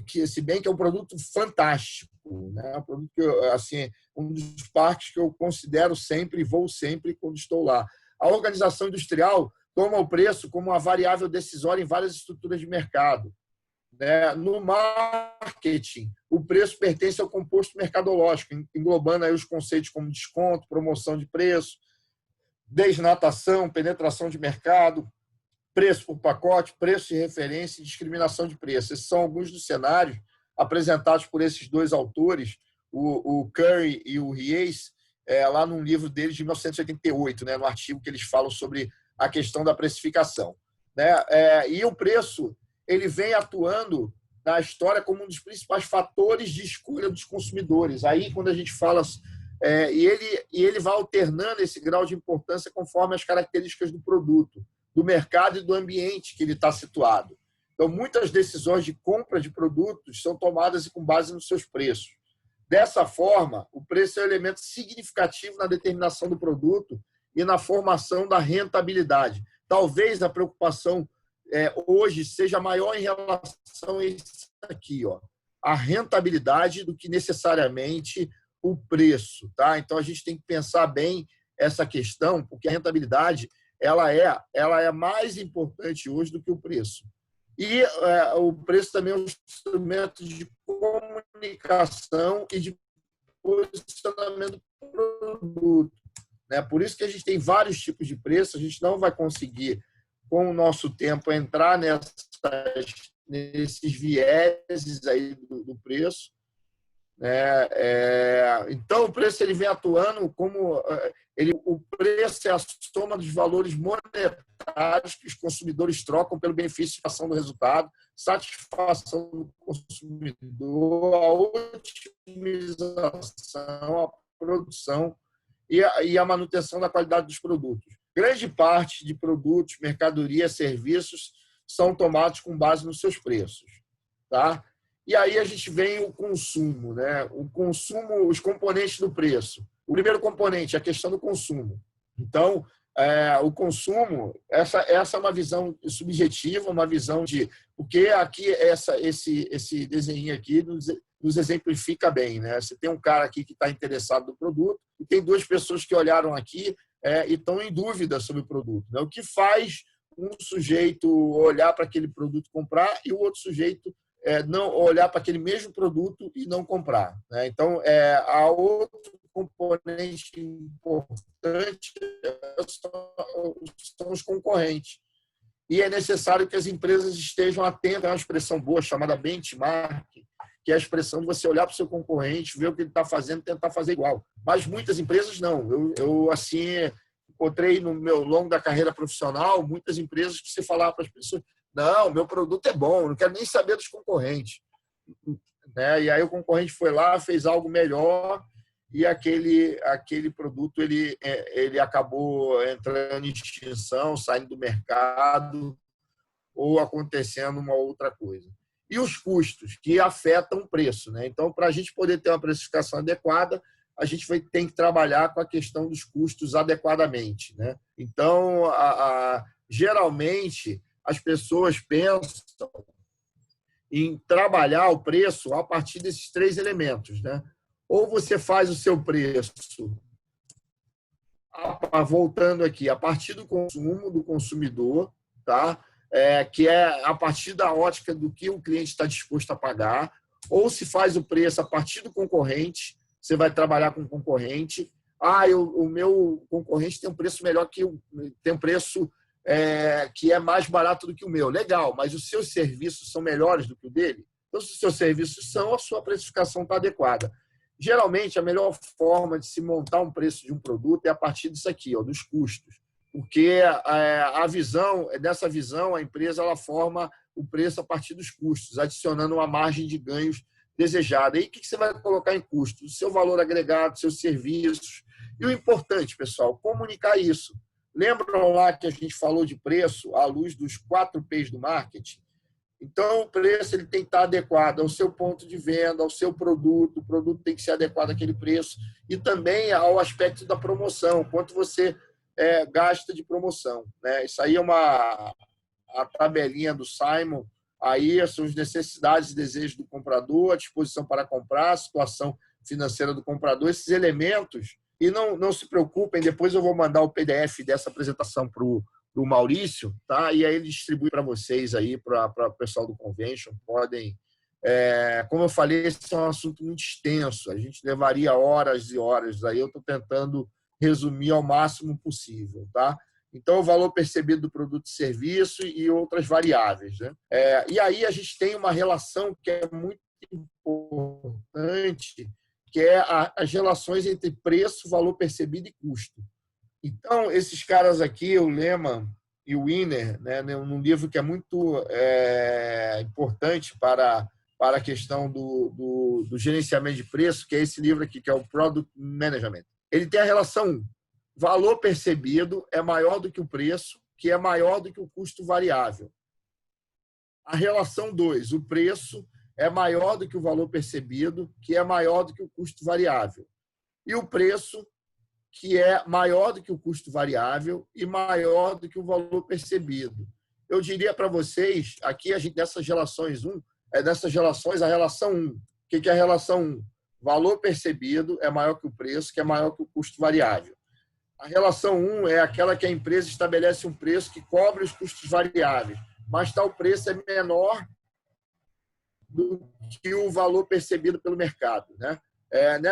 que se bem que é um produto fantástico, né? Um produto que assim, um dos parques que eu considero sempre e vou sempre quando estou lá. A organização industrial toma o preço como uma variável decisória em várias estruturas de mercado. Né? No marketing, o preço pertence ao composto mercadológico, englobando aí os conceitos como desconto, promoção de preço, desnatação, penetração de mercado, preço por pacote, preço de referência e discriminação de preço. Esses são alguns dos cenários apresentados por esses dois autores, o Curry e o Ries, lá num livro deles de 1988, né? No artigo que eles falam sobre a questão da precificação. Né? E o preço ele vem atuando na história como um dos principais fatores de escolha dos consumidores. Aí, quando a gente fala... ele vai alternando esse grau de importância conforme as características do produto, do mercado e do ambiente que ele está situado. Então, muitas decisões de compra de produtos são tomadas com base nos seus preços. Dessa forma, o preço é um elemento significativo na determinação do produto e na formação da rentabilidade. Talvez a preocupação hoje seja maior em relação a isso aqui, ó, a rentabilidade do que necessariamente o preço. Tá? Então, a gente tem que pensar bem essa questão, porque a rentabilidade ela é mais importante hoje do que o preço. E o preço também é um instrumento de comunicação e de posicionamento do produto. Né? Por isso que a gente tem vários tipos de preço, a gente não vai conseguir, com o nosso tempo, entrar nesses vieses aí do preço. Então, o preço ele vem atuando como... o preço é a soma dos valores monetários que os consumidores trocam pelo benefício de ação do resultado, satisfação do consumidor, a otimização, a produção e a manutenção da qualidade dos produtos. Grande parte de produtos, mercadorias, serviços são tomados com base nos seus preços. Tá? E aí a gente vem o consumo. Né? O consumo, os componentes do preço. O primeiro componente é a questão do consumo. Então, o consumo, essa é uma visão subjetiva, uma visão de... Porque aqui, esse desenho aqui nos exemplifica bem. Né? Você tem um cara aqui que está interessado no produto e tem duas pessoas que olharam aqui e estão em dúvida sobre o produto. Né? O que faz um sujeito olhar para aquele produto comprar e o outro sujeito não olhar para aquele mesmo produto e não comprar, né? Então, há outro componente importante são os concorrentes. E é necessário que as empresas estejam atentas a uma expressão boa chamada benchmark, que é a expressão de você olhar para o seu concorrente, ver o que ele está fazendo e tentar fazer igual. Mas muitas empresas não. Eu assim, encontrei no meu longo da carreira profissional muitas empresas que você falava para as pessoas: não, meu produto é bom, não quero nem saber dos concorrentes. Né? E aí o concorrente foi lá, fez algo melhor e aquele produto ele acabou entrando em extinção, saindo do mercado ou acontecendo uma outra coisa. E os custos, que afetam o preço, né? Então, para a gente poder ter uma precificação adequada, a gente tem que trabalhar com a questão dos custos adequadamente, né? Então, geralmente, as pessoas pensam em trabalhar o preço a partir desses 3 elementos, né? Ou você faz o seu preço, voltando aqui, a partir do consumo do consumidor, tá? Que é a partir da ótica do que o cliente está disposto a pagar, ou se faz o preço a partir do concorrente, você vai trabalhar com o concorrente. O meu concorrente tem um preço melhor tem um preço que é mais barato do que o meu. Legal, mas os seus serviços são melhores do que o dele? Então, se os seus serviços são, a sua precificação está adequada. Geralmente, a melhor forma de se montar um preço de um produto é a partir disso aqui, dos custos. Porque dessa visão, a empresa ela forma o preço a partir dos custos, adicionando uma margem de ganhos desejada. E o que você vai colocar em custo? O seu valor agregado, seus serviços. E o importante, pessoal, comunicar isso. Lembram lá que a gente falou de preço à luz dos 4 P's do marketing? Então, o preço ele tem que estar adequado ao seu ponto de venda, ao seu produto. O produto tem que ser adequado àquele preço. E também ao aspecto da promoção, quanto você gasta de promoção, né? Isso aí é a tabelinha do Simon. Aí são as necessidades e desejos do comprador, a disposição para comprar, a situação financeira do comprador, esses elementos. E não se preocupem, depois eu vou mandar o PDF dessa apresentação para o Maurício, tá? E aí ele distribui para vocês aí, para o pessoal do Convention. Podem, como eu falei, esse é um assunto muito extenso, a gente levaria horas e horas, aí eu estou tentando resumir ao máximo possível, tá? Então, o valor percebido do produto e serviço e outras variáveis, né? E aí a gente tem uma relação que é muito importante, que é as relações entre preço, valor percebido e custo. Então, esses caras aqui, o Lehman e o Wiener, né, num livro que é muito importante para a questão do gerenciamento de preço, que é esse livro aqui, que é o Product Management. Ele tem a relação 1. Valor percebido é maior do que o preço, que é maior do que o custo variável. A relação 2. O preço é maior do que o valor percebido, que é maior do que o custo variável. E o preço, que é maior do que o custo variável e maior do que o valor percebido. Eu diria para vocês, aqui a gente dessas relações a relação 1. O que é a relação 1? Valor percebido é maior que o preço, que é maior que o custo variável. A relação 1 é aquela que a empresa estabelece um preço que cobre os custos variáveis, mas tal preço é menor do que o valor percebido pelo mercado, né?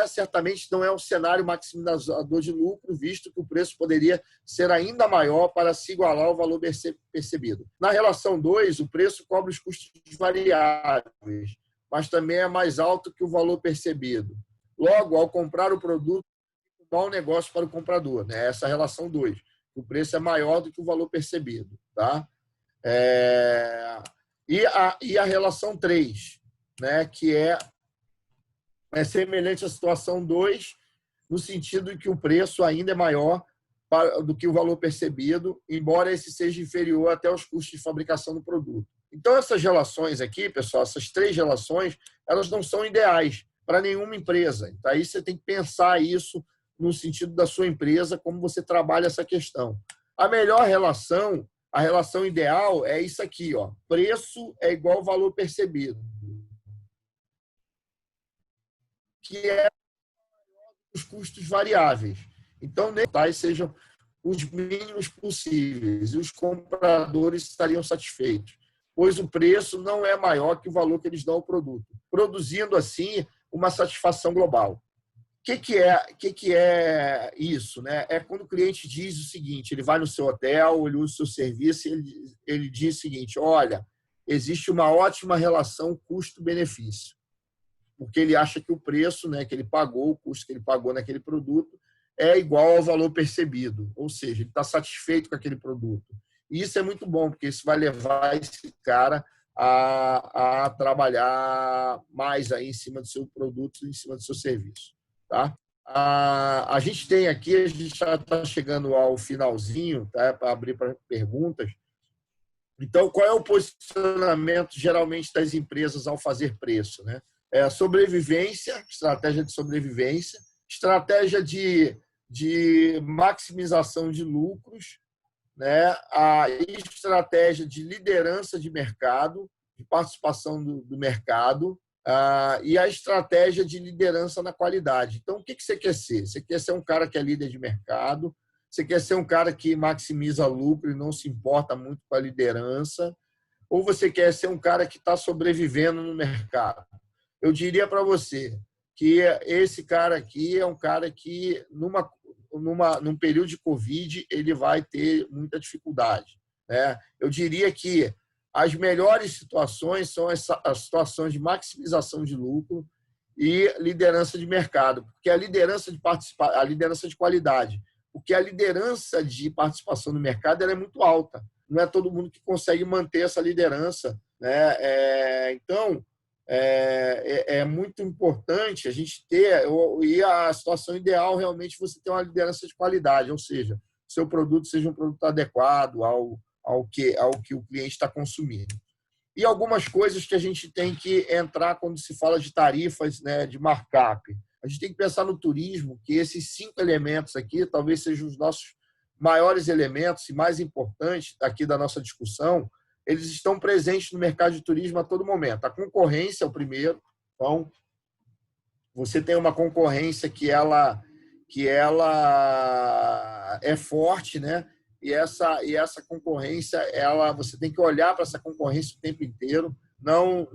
Certamente não é um cenário maximizador de lucro, visto que o preço poderia ser ainda maior para se igualar ao valor percebido. Na relação 2, o preço cobre os custos variáveis, mas também é mais alto que o valor percebido. Logo, ao comprar o produto, é um mau negócio para o comprador, né? Essa é a relação 2. O preço é maior do que o valor percebido, tá? E a relação 3, né? Que é semelhante à situação 2, no sentido de que o preço ainda é maior do que o valor percebido, embora esse seja inferior até aos custos de fabricação do produto. Então, essas relações aqui, pessoal, essas 3 relações, elas não são ideais para nenhuma empresa. Então, aí você tem que pensar isso no sentido da sua empresa, como você trabalha essa questão. A melhor relação, a relação ideal é isso aqui, ó. Preço é igual ao valor percebido, que é os custos variáveis. Então, tais sejam os mínimos possíveis e os compradores estariam satisfeitos. pois o preço não é maior que o valor que eles dão ao produto, produzindo, assim, uma satisfação global. O que é isso, né? É quando o cliente diz o seguinte, ele vai no seu hotel, ele usa o seu serviço, ele diz o seguinte, olha, existe uma ótima relação custo-benefício, porque ele acha que o preço, né, que ele pagou, o custo que ele pagou naquele produto, é igual ao valor percebido, ou seja, ele está satisfeito com aquele produto. E isso é muito bom, porque isso vai levar esse cara a trabalhar mais aí em cima do seu produto, em cima do seu serviço. Tá? A gente tem aqui, a gente já está chegando ao finalzinho, tá? Para abrir para perguntas. Então, qual é o posicionamento, geralmente, das empresas ao fazer preço, né? É sobrevivência, estratégia de sobrevivência, estratégia de maximização de lucros, né? A estratégia de liderança de mercado, de participação do mercado, e a estratégia de liderança na qualidade. Então, o que você quer ser? Você quer ser um cara que é líder de mercado, você quer ser um cara que maximiza lucro e não se importa muito com a liderança, ou você quer ser um cara que está sobrevivendo no mercado? Eu diria para você que esse cara aqui é um cara que, num período de Covid, ele vai ter muita dificuldade, né? Eu diria que as melhores situações são as situações de maximização de lucro e liderança de mercado, porque a liderança de qualidade, porque a liderança de participação no mercado ela é muito alta. Não é todo mundo que consegue manter essa liderança, né? Então, é muito importante a gente ter, e a situação ideal realmente você ter uma liderança de qualidade, ou seja, seu produto seja um produto adequado ao que o cliente está consumindo. E algumas coisas que a gente tem que entrar quando se fala de tarifas, né, de markup. A gente tem que pensar no turismo, que esses 5 elementos aqui talvez sejam os nossos maiores elementos e mais importantes aqui da nossa discussão. Eles estão presentes no mercado de turismo a todo momento. A concorrência é o primeiro. Então, você tem uma concorrência que ela é forte, né? E essa concorrência, você tem que olhar para essa concorrência o tempo inteiro, não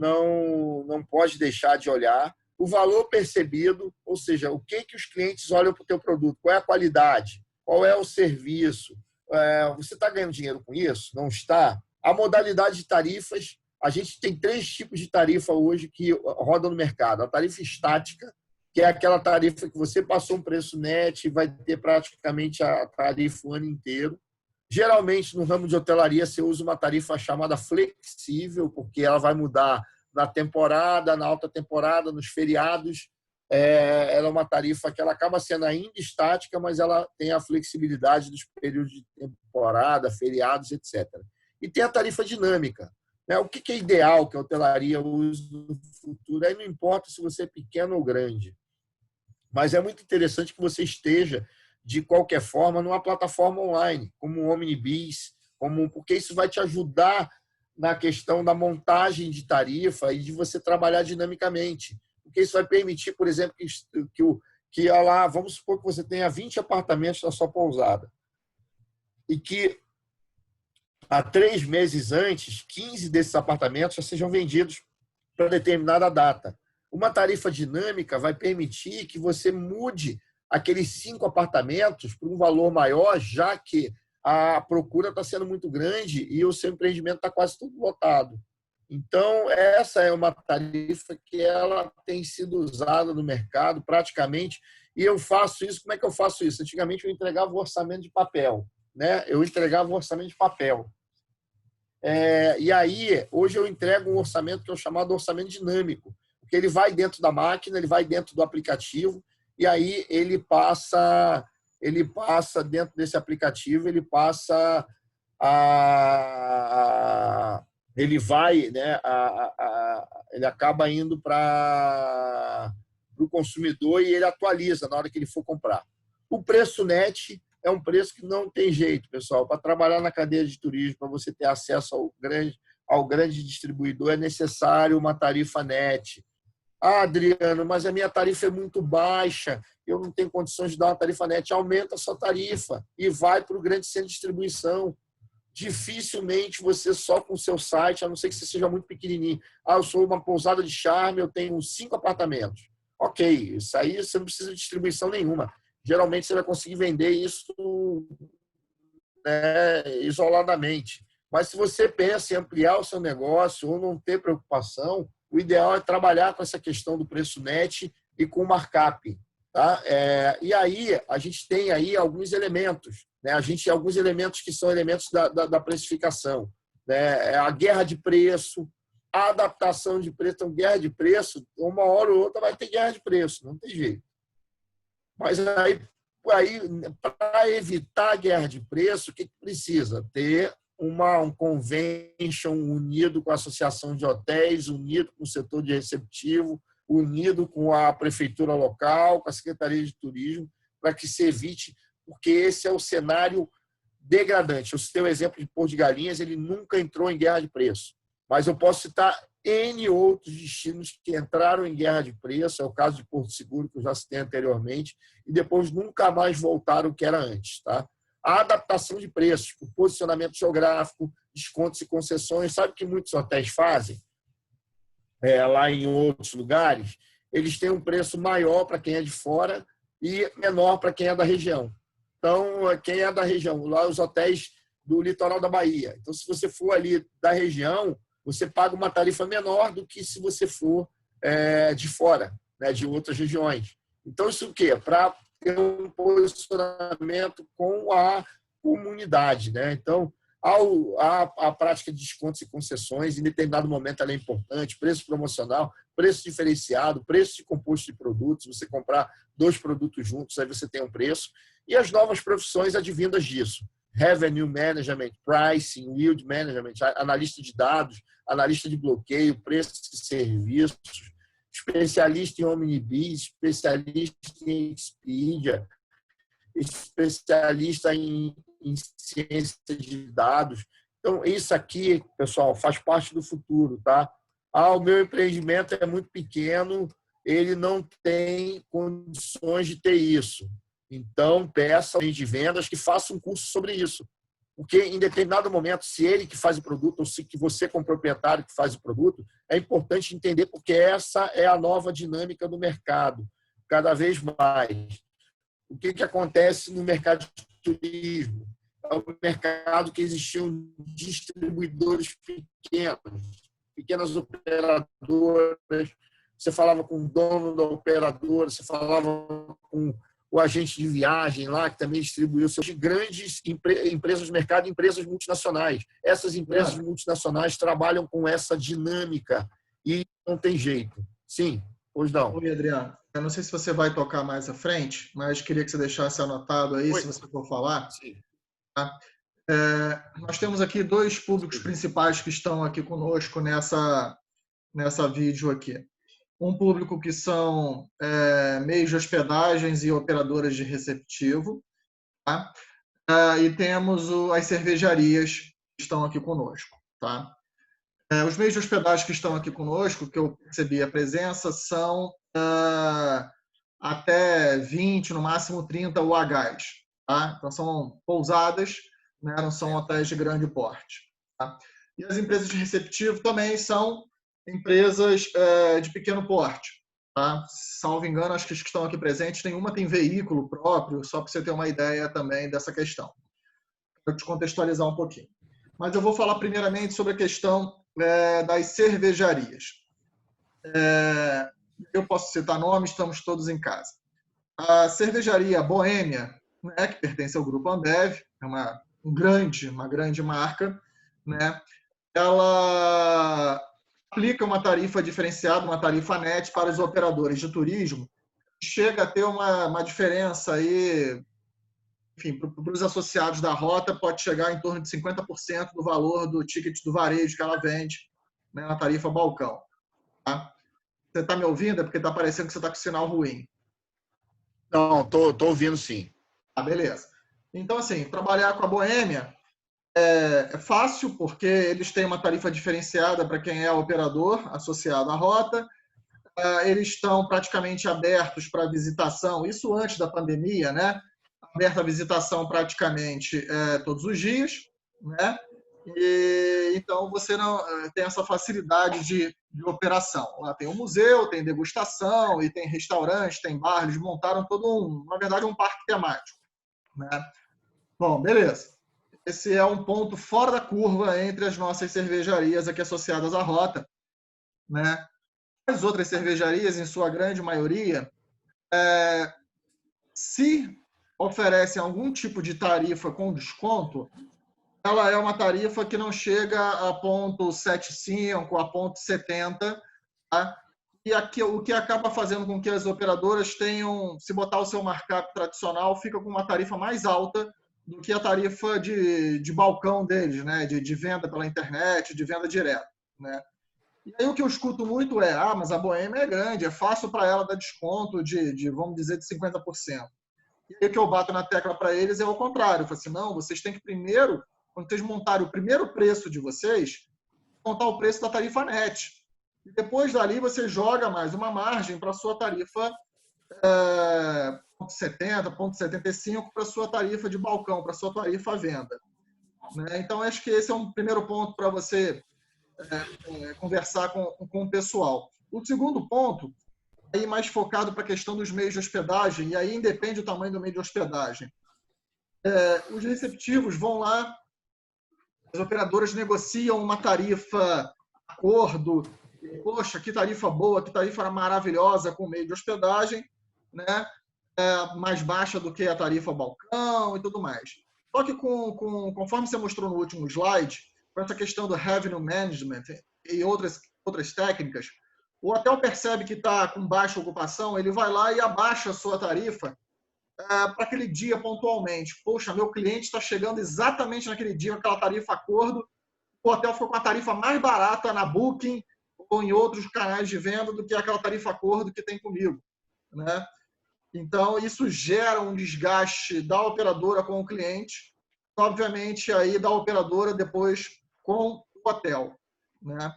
pode deixar de olhar. O valor percebido, ou seja, o que os clientes olham para o teu produto, qual é a qualidade, qual é o serviço, você está ganhando dinheiro com isso? Não está? A modalidade de tarifas, a gente tem 3 tipos de tarifa hoje que rodam no mercado. A tarifa estática, que é aquela tarifa que você passou um preço net e vai ter praticamente a tarifa o ano inteiro. Geralmente, no ramo de hotelaria, você usa uma tarifa chamada flexível, porque ela vai mudar na temporada, na alta temporada, nos feriados. Ela é uma tarifa que ela acaba sendo ainda estática, mas ela tem a flexibilidade dos períodos de temporada, feriados, etc. E tem a tarifa dinâmica. Né? O que é ideal que a hotelaria use no futuro? Aí não importa se você é pequeno ou grande, mas é muito interessante que você esteja de qualquer forma numa plataforma online, como o Omnibis, porque isso vai te ajudar na questão da montagem de tarifa e de você trabalhar dinamicamente. Porque isso vai permitir, por exemplo, que lá, vamos supor que você tenha 20 apartamentos na sua pousada e que há 3 meses antes, 15 desses apartamentos já sejam vendidos para determinada data. Uma tarifa dinâmica vai permitir que você mude aqueles 5 apartamentos por um valor maior, já que a procura está sendo muito grande e o seu empreendimento está quase tudo lotado. Então, essa é uma tarifa que ela tem sido usada no mercado praticamente, e eu faço isso. Como é que eu faço isso? Antigamente, eu entregava o orçamento de papel, né? Eu entregava o orçamento de papel. E aí, hoje eu entrego um orçamento que é o chamado orçamento dinâmico, porque ele vai dentro da máquina, ele vai dentro do aplicativo, e aí ele passa dentro desse aplicativo, ele vai, né, ele acaba indo para o consumidor e ele atualiza na hora que ele for comprar. O preço net é um preço que não tem jeito, pessoal. Para trabalhar na cadeia de turismo, para você ter acesso ao grande distribuidor, é necessário uma tarifa net. Ah, Adriano, mas a minha tarifa é muito baixa, eu não tenho condições de dar uma tarifa net. Aumenta a sua tarifa e vai para o grande centro de distribuição. dificilmente você só com o seu site, a não ser que você seja muito pequenininho. Eu sou uma pousada de charme, eu tenho 5 apartamentos. Ok, isso aí você não precisa de distribuição nenhuma. Geralmente você vai conseguir vender isso, né, isoladamente. Mas se você pensa em ampliar o seu negócio ou não ter preocupação, o ideal é trabalhar com essa questão do preço net e com o markup. Tá? E aí a gente tem aí alguns elementos, né? Alguns elementos que são elementos da precificação, né? A guerra de preço, a adaptação de preço. Então, guerra de preço, uma hora ou outra vai ter guerra de preço, não tem jeito. Mas aí para evitar a guerra de preço, o que precisa? Ter um convention unido com a associação de hotéis, unido com o setor de receptivo, unido com a prefeitura local, com a Secretaria de Turismo, para que se evite, porque esse é o cenário degradante. Eu citei o exemplo de Porto de Galinhas, ele nunca entrou em guerra de preço, mas eu posso citar N outros destinos que entraram em guerra de preço, é o caso de Porto Seguro, que eu já citei anteriormente, e depois nunca mais voltaram o que era antes. Tá? A adaptação de preços, o posicionamento geográfico, descontos e concessões, sabe o que muitos hotéis fazem? Lá em outros lugares, eles têm um preço maior para quem é de fora e menor para quem é da região. Então, quem é da região, lá os hotéis do litoral da Bahia. Então, se você for ali da região, você paga uma tarifa menor do que se você for de fora, né, de outras regiões. Então, isso o quê? Para ter um posicionamento com a comunidade, né? Então, a prática de descontos e concessões, em determinado momento ela é importante, preço promocional, preço diferenciado, preço de composto de produtos, você comprar 2 produtos juntos, aí você tem um preço, e as novas profissões advindas disso. Revenue Management, Pricing, Yield Management, analista de dados, analista de bloqueio, preço de serviços, especialista em Omnibus, especialista em Expedia, especialista em ciência de dados. Então, isso aqui, pessoal, faz parte do futuro, tá? O meu empreendimento é muito pequeno, ele não tem condições de ter isso. Então, peça ao de vendas que faça um curso sobre isso. Porque, em determinado momento, se ele que faz o produto ou se que você, como proprietário, que faz o produto, é importante entender porque essa é a nova dinâmica do mercado, cada vez mais. O que acontece no mercado de turismo? É um mercado que existiam distribuidores pequenas operadoras. Você falava com o dono da operadora, você falava com o agente de viagem lá, que também distribuiu seus grandes empresas de mercado, empresas multinacionais. Essas empresas multinacionais trabalham com essa dinâmica e não tem jeito. Sim, pois não. Oi, Adriano. Eu não sei se você vai tocar mais à frente, mas queria que você deixasse anotado aí, se você for falar. Sim. Tá? Nós temos aqui 2 públicos principais que estão aqui conosco nessa vídeo aqui. Um público que são meios de hospedagens e operadoras de receptivo. Tá? E temos as cervejarias que estão aqui conosco. Tá? Os meios de hospedagem que estão aqui conosco, que eu percebi a presença, são até 20, no máximo 30 UHs. Tá? Então, são pousadas, né? Não são hotéis de grande porte. Tá? E as empresas de receptivo também são empresas de pequeno porte. Tá? Salvo engano, acho que as que estão aqui presentes, nenhuma tem veículo próprio, só para você ter uma ideia também dessa questão. Para te contextualizar um pouquinho. Mas eu vou falar primeiramente sobre a questão das cervejarias. Eu posso citar nomes, estamos todos em casa. A cervejaria Boêmia, né, que pertence ao grupo Ambev, é uma grande marca, né? Ela aplica uma tarifa diferenciada, uma tarifa net para os operadores de turismo, chega a ter uma diferença aí, enfim, para os associados da rota, pode chegar em torno de 50% do valor do ticket do varejo que ela vende, né, na tarifa balcão. Tá? Você está me ouvindo? É porque está parecendo que você está com sinal ruim. Não, tô ouvindo sim. Beleza. Então, assim, trabalhar com a Boêmia é fácil, porque eles têm uma tarifa diferenciada para quem é operador associado à rota. Eles estão praticamente abertos para visitação, isso antes da pandemia, né? Aberta a visitação praticamente todos os dias. né? E, então, você não tem essa facilidade de operação. Lá tem um museu, tem degustação, e tem restaurante, tem bar, eles montaram todo na verdade, um parque temático, né? Bom, beleza. Esse é um ponto fora da curva entre as nossas cervejarias aqui associadas à rota, né? As outras cervejarias, em sua grande maioria, se oferecem algum tipo de tarifa com desconto, ela é uma tarifa que não chega a ponto 75, a ponto 70, tá? E aqui, o que acaba fazendo com que as operadoras tenham, se botar o seu markup tradicional, fica com uma tarifa mais alta do que a tarifa de balcão deles, né? De venda pela internet, de venda direta, né? E aí o que eu escuto muito é, mas a Boêmia é grande, é fácil para ela dar desconto vamos dizer, de 50%. E aí o que eu bato na tecla para eles é o contrário. Eu falo assim, não, vocês têm que primeiro, quando vocês montarem o primeiro preço de vocês, contar o preço da tarifa net. E depois dali você joga mais uma margem para a sua tarifa 0,70, 0,75 para a sua tarifa de balcão, para a sua tarifa à venda. Né? Então, acho que esse é um primeiro ponto para você conversar com o pessoal. O segundo ponto, aí mais focado para a questão dos meios de hospedagem, e aí independe do tamanho do meio de hospedagem. Os receptivos vão lá, as operadoras negociam uma tarifa, acordo, poxa, que tarifa boa, que tarifa maravilhosa com o meio de hospedagem, né? Mais baixa do que a tarifa balcão e tudo mais. Só que conforme você mostrou no último slide, com essa questão do revenue management e outras técnicas, o hotel percebe que está com baixa ocupação, ele vai lá e abaixa a sua tarifa para aquele dia pontualmente. Poxa, meu cliente está chegando exatamente naquele dia com aquela tarifa acordo, o hotel ficou com a tarifa mais barata na Booking ou em outros canais de venda do que aquela tarifa acordo que tem comigo, né? Então, isso gera um desgaste da operadora com o cliente, obviamente, aí da operadora depois com o hotel, né?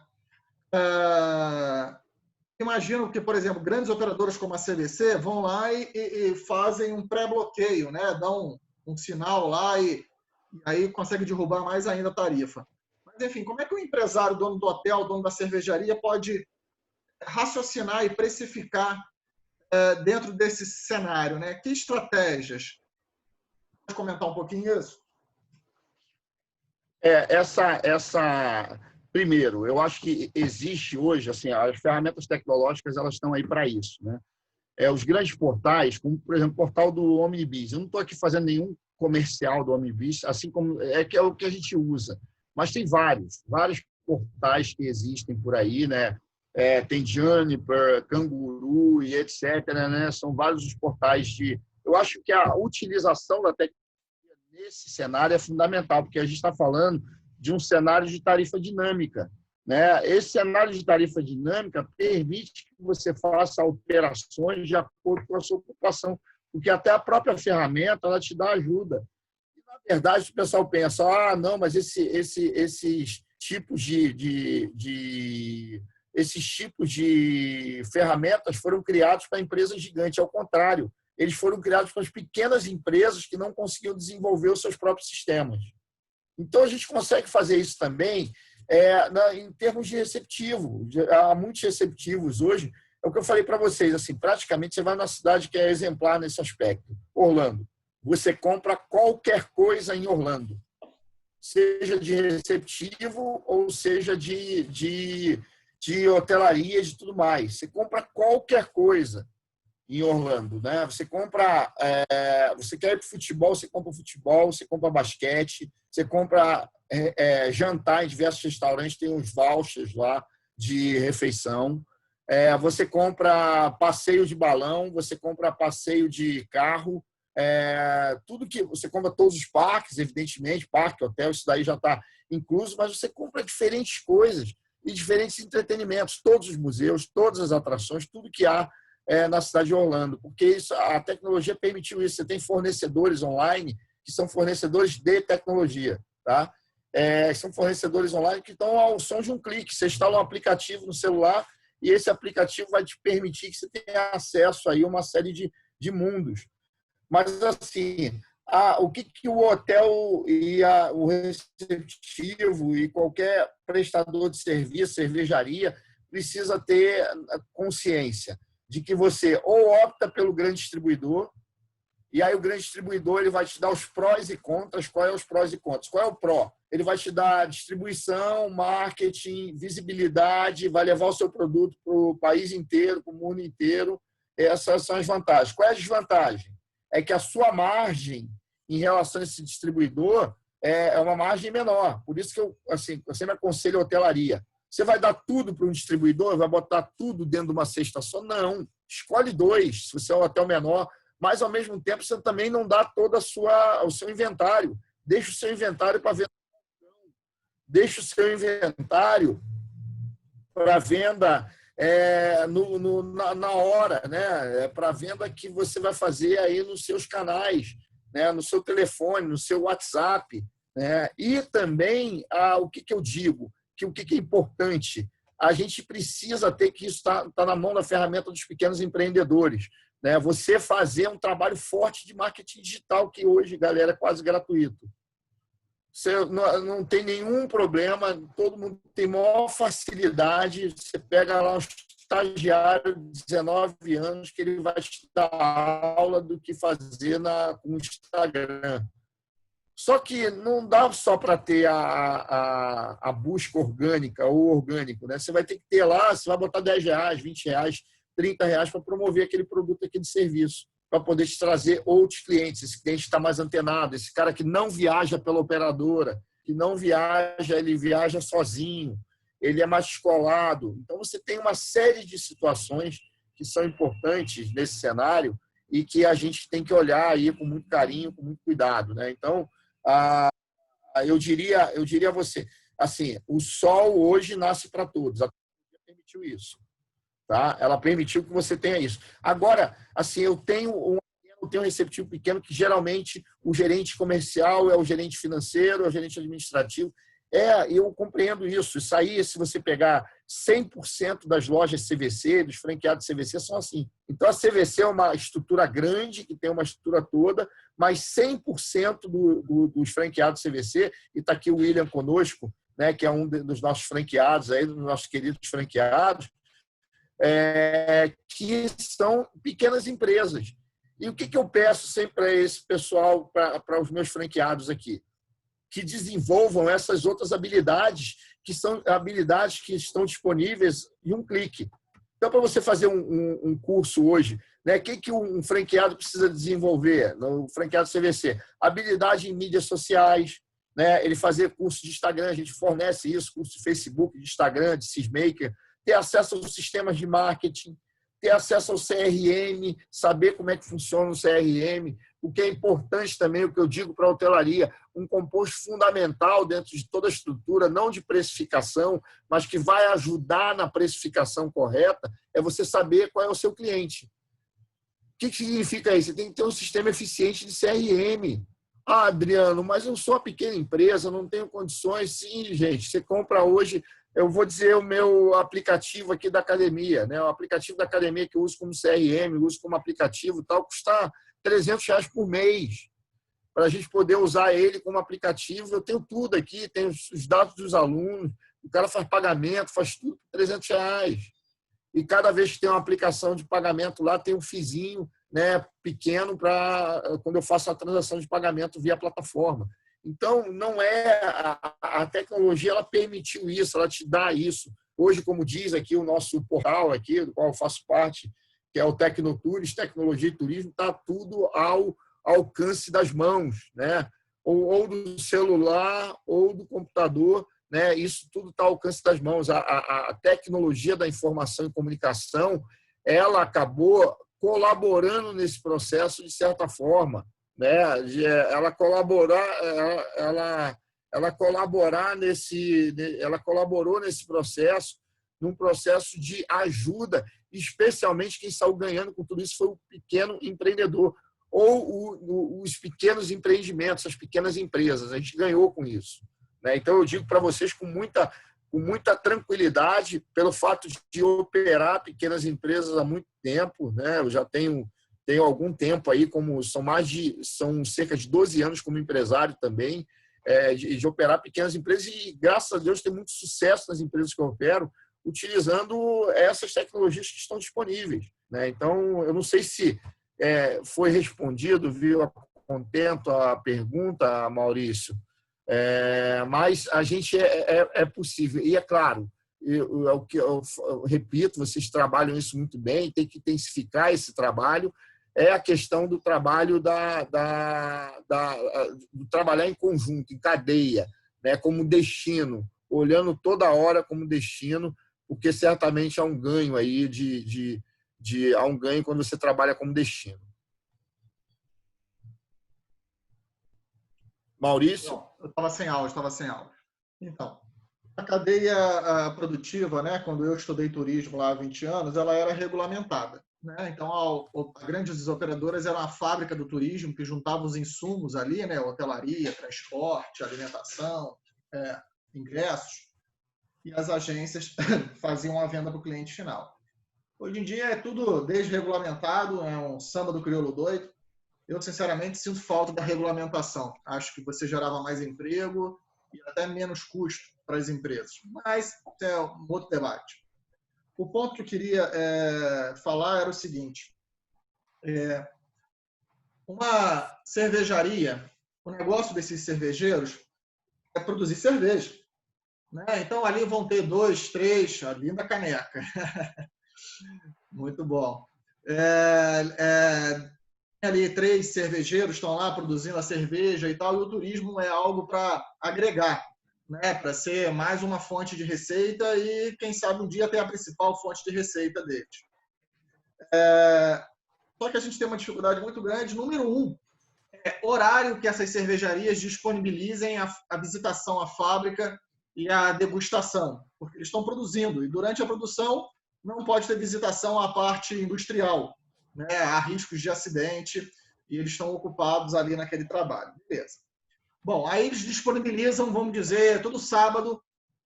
Imagino que, por exemplo, grandes operadoras como a CVC vão lá e fazem um pré-bloqueio, né? Dão um sinal lá e aí consegue derrubar mais ainda a tarifa. Mas, enfim, como é que o empresário, dono do hotel, dono da cervejaria, pode raciocinar e precificar dentro desse cenário, né? Que estratégias? Pode comentar um pouquinho isso? Primeiro, eu acho que existe hoje, assim, as ferramentas tecnológicas, elas estão aí para isso, né? Os grandes portais, como, por exemplo, o portal do Omnibus. Eu não estou aqui fazendo nenhum comercial do Omnibus, assim como que é o que a gente usa. Mas tem vários portais que existem por aí, né? Tem Juniper, Canguru e etc., né? São vários os portais de... Eu acho que a utilização da tecnologia nesse cenário é fundamental, porque a gente está falando de um cenário de tarifa dinâmica, né? Esse cenário de tarifa dinâmica permite que você faça alterações de acordo com a sua ocupação, porque até a própria ferramenta ela te dá ajuda. E, na verdade, o pessoal pensa, não, mas esses tipos de ferramentas foram criados para empresas gigantes. Ao contrário, eles foram criados para as pequenas empresas que não conseguiam desenvolver os seus próprios sistemas. Então, a gente consegue fazer isso também em termos de receptivo. Há muitos receptivos hoje. É o que eu falei para vocês, assim, praticamente você vai numa cidade que é exemplar nesse aspecto. Orlando. Você compra qualquer coisa em Orlando, seja de receptivo ou seja de hotelaria e de tudo mais. Você compra qualquer coisa em Orlando, né? Você compra, você quer ir para o futebol, você compra basquete, você compra jantar em diversos restaurantes, tem uns vouchers lá de refeição, você compra passeio de balão, você compra passeio de carro, tudo que você compra, todos os parques, evidentemente, parque, hotel, isso daí já está incluso, mas você compra diferentes coisas e diferentes entretenimentos, todos os museus, todas as atrações, tudo que há na cidade de Orlando, porque a tecnologia permitiu isso. Você tem fornecedores online que são fornecedores de tecnologia, tá? São fornecedores online que estão ao som de um clique. Você instala um aplicativo no celular e esse aplicativo vai te permitir que você tenha acesso aí a uma série de mundos. Mas, assim, o que o hotel e o receptivo e qualquer prestador de serviço, cervejaria, precisa ter consciência de que você ou opta pelo grande distribuidor, e aí o grande distribuidor ele vai te dar os prós e contras. Qual é os prós e contras? Qual é o pró? Ele vai te dar distribuição, marketing, visibilidade, vai levar o seu produto para o país inteiro, para o mundo inteiro. Essas são as vantagens. Qual é a desvantagem? É que a sua margem em relação a esse distribuidor é uma margem menor. Por isso que eu sempre aconselho a hotelaria. Você vai dar tudo para um distribuidor, vai botar tudo dentro de uma cesta só? Não. Escolhe 2, se você é um hotel menor, mas, ao mesmo tempo, você também não dá todo o seu inventário. Deixa o seu inventário para venda. Deixa o seu inventário para venda na hora, né? Para venda que você vai fazer aí nos seus canais, né? No seu telefone, no seu WhatsApp. Né? E também, o que eu digo? O que é importante? A gente precisa ter que isso está na mão da ferramenta dos pequenos empreendedores. Né? Você fazer um trabalho forte de marketing digital, que hoje, galera, é quase gratuito. Você não tem nenhum problema, todo mundo tem maior facilidade. Você pega lá um estagiário de 19 anos que ele vai te dar aula do que fazer com o Instagram. Só que não dá só para ter a busca orgânica ou orgânico. Né? Você vai ter que ter lá, você vai botar R$10, R$20, R$30 para promover aquele produto, aquele serviço, para poder te trazer outros clientes. Esse cliente está mais antenado, esse cara que não viaja pela operadora, que não viaja, ele viaja sozinho, ele é mais descolado. Então, você tem uma série de situações que são importantes nesse cenário e que a gente tem que olhar aí com muito carinho, com muito cuidado. Né? Então, eu diria a você, assim, o sol hoje nasce para todos. A tecnologia permitiu isso. Tá? Ela permitiu que você tenha isso. Agora, assim, eu tenho um receptivo pequeno que geralmente o gerente comercial é o gerente financeiro, é o gerente administrativo. Eu compreendo isso. Isso aí, se você pegar 100% das lojas CVC, dos franqueados CVC, são assim. Então, a CVC é uma estrutura grande, que tem uma estrutura toda, mas 100% dos franqueados CVC, e está aqui o William conosco, né, que é um dos nossos franqueados, aí, dos nossos queridos franqueados, que são pequenas empresas. E o que eu peço sempre para esse pessoal, para os meus franqueados aqui? Que desenvolvam essas outras habilidades, que são habilidades que estão disponíveis em um clique. Então, para você fazer um curso hoje, né, o que um franqueado precisa desenvolver no franqueado CVC? Habilidade em mídias sociais, né, ele fazer curso de Instagram, a gente fornece isso, curso de Facebook, de Instagram, de Sysmaker, ter acesso aos sistemas de marketing, ter acesso ao CRM, saber como é que funciona o CRM, o que é importante também, o que eu digo para a hotelaria, um composto fundamental dentro de toda a estrutura, não de precificação, mas que vai ajudar na precificação correta, é você saber qual é o seu cliente. O que significa isso? Você tem que ter um sistema eficiente de CRM. Adriano, mas eu sou uma pequena empresa, não tenho condições. Sim, gente, você compra hoje... Eu vou dizer o meu aplicativo aqui da academia, né? O aplicativo da academia que eu uso como CRM, uso como aplicativo e tal, custa R$300 por mês. Para a gente poder usar ele como aplicativo, eu tenho tudo aqui, tenho os dados dos alunos, o cara faz pagamento, faz tudo por R$300. E cada vez que tem uma aplicação de pagamento lá, tem um fizinho, né, pequeno para quando eu faço a transação de pagamento via plataforma. Então, não é a tecnologia, ela permitiu isso, ela te dá isso. Hoje, como diz aqui o nosso portal, aqui, do qual eu faço parte, que é o Tecnoturis, Tecnologia e Turismo, está tudo ao alcance das mãos, né? ou do celular, ou do computador, né? Isso tudo está ao alcance das mãos. A tecnologia da informação e comunicação, ela acabou colaborando nesse processo de certa forma. Né? Ela colaborou nesse processo, num processo de ajuda, especialmente quem saiu ganhando com tudo isso foi o pequeno empreendedor ou os pequenos empreendimentos, as pequenas empresas. A gente ganhou com isso. Né? Então, eu digo para vocês com muita tranquilidade, pelo fato de operar pequenas empresas há muito tempo. Né? Eu já tenho tenho algum tempo aí, são cerca de 12 anos como empresário também, de operar pequenas empresas e, graças a Deus, tem muito sucesso nas empresas que eu opero, utilizando essas tecnologias que estão disponíveis, né? Então, eu não sei se foi respondido, viu, a contento a pergunta, Maurício, mas a gente é possível. E é claro, eu repito, vocês trabalham isso muito bem, tem que intensificar esse trabalho, é a questão do trabalho do trabalhar em conjunto, em cadeia, né, como destino, olhando toda hora como destino, porque certamente há um ganho aí há um ganho quando você trabalha como destino. Maurício? Não, eu estava sem áudio. Então, a cadeia produtiva, né, quando eu estudei turismo lá há 20 anos, ela era regulamentada, né? Então, as grandes operadoras eram a fábrica do turismo, que juntava os insumos ali, né, hotelaria, transporte, alimentação, ingressos, e as agências faziam a venda para o cliente final. Hoje em dia é tudo desregulamentado, é um samba do crioulo doido. Eu, sinceramente, sinto falta da regulamentação. Acho que você gerava mais emprego e até menos custo para as empresas. Mas é um outro debate. O ponto que eu queria falar era o seguinte. Uma cervejaria, o negócio desses cervejeiros é produzir cerveja, né? Então, ali vão ter 2, 3, a linda caneca. Muito bom. Ali 3 cervejeiros estão lá produzindo a cerveja e tal, e o turismo é algo para agregar, né? Para ser mais uma fonte de receita e, quem sabe, um dia ter a principal fonte de receita deles. Só que a gente tem uma dificuldade muito grande. Número 1, horário que essas cervejarias disponibilizem a visitação à fábrica e a degustação, porque eles estão produzindo, e durante a produção não pode ter visitação à parte industrial, né? Há riscos de acidente e eles estão ocupados ali naquele trabalho. Beleza. Bom, aí eles disponibilizam, vamos dizer, todo sábado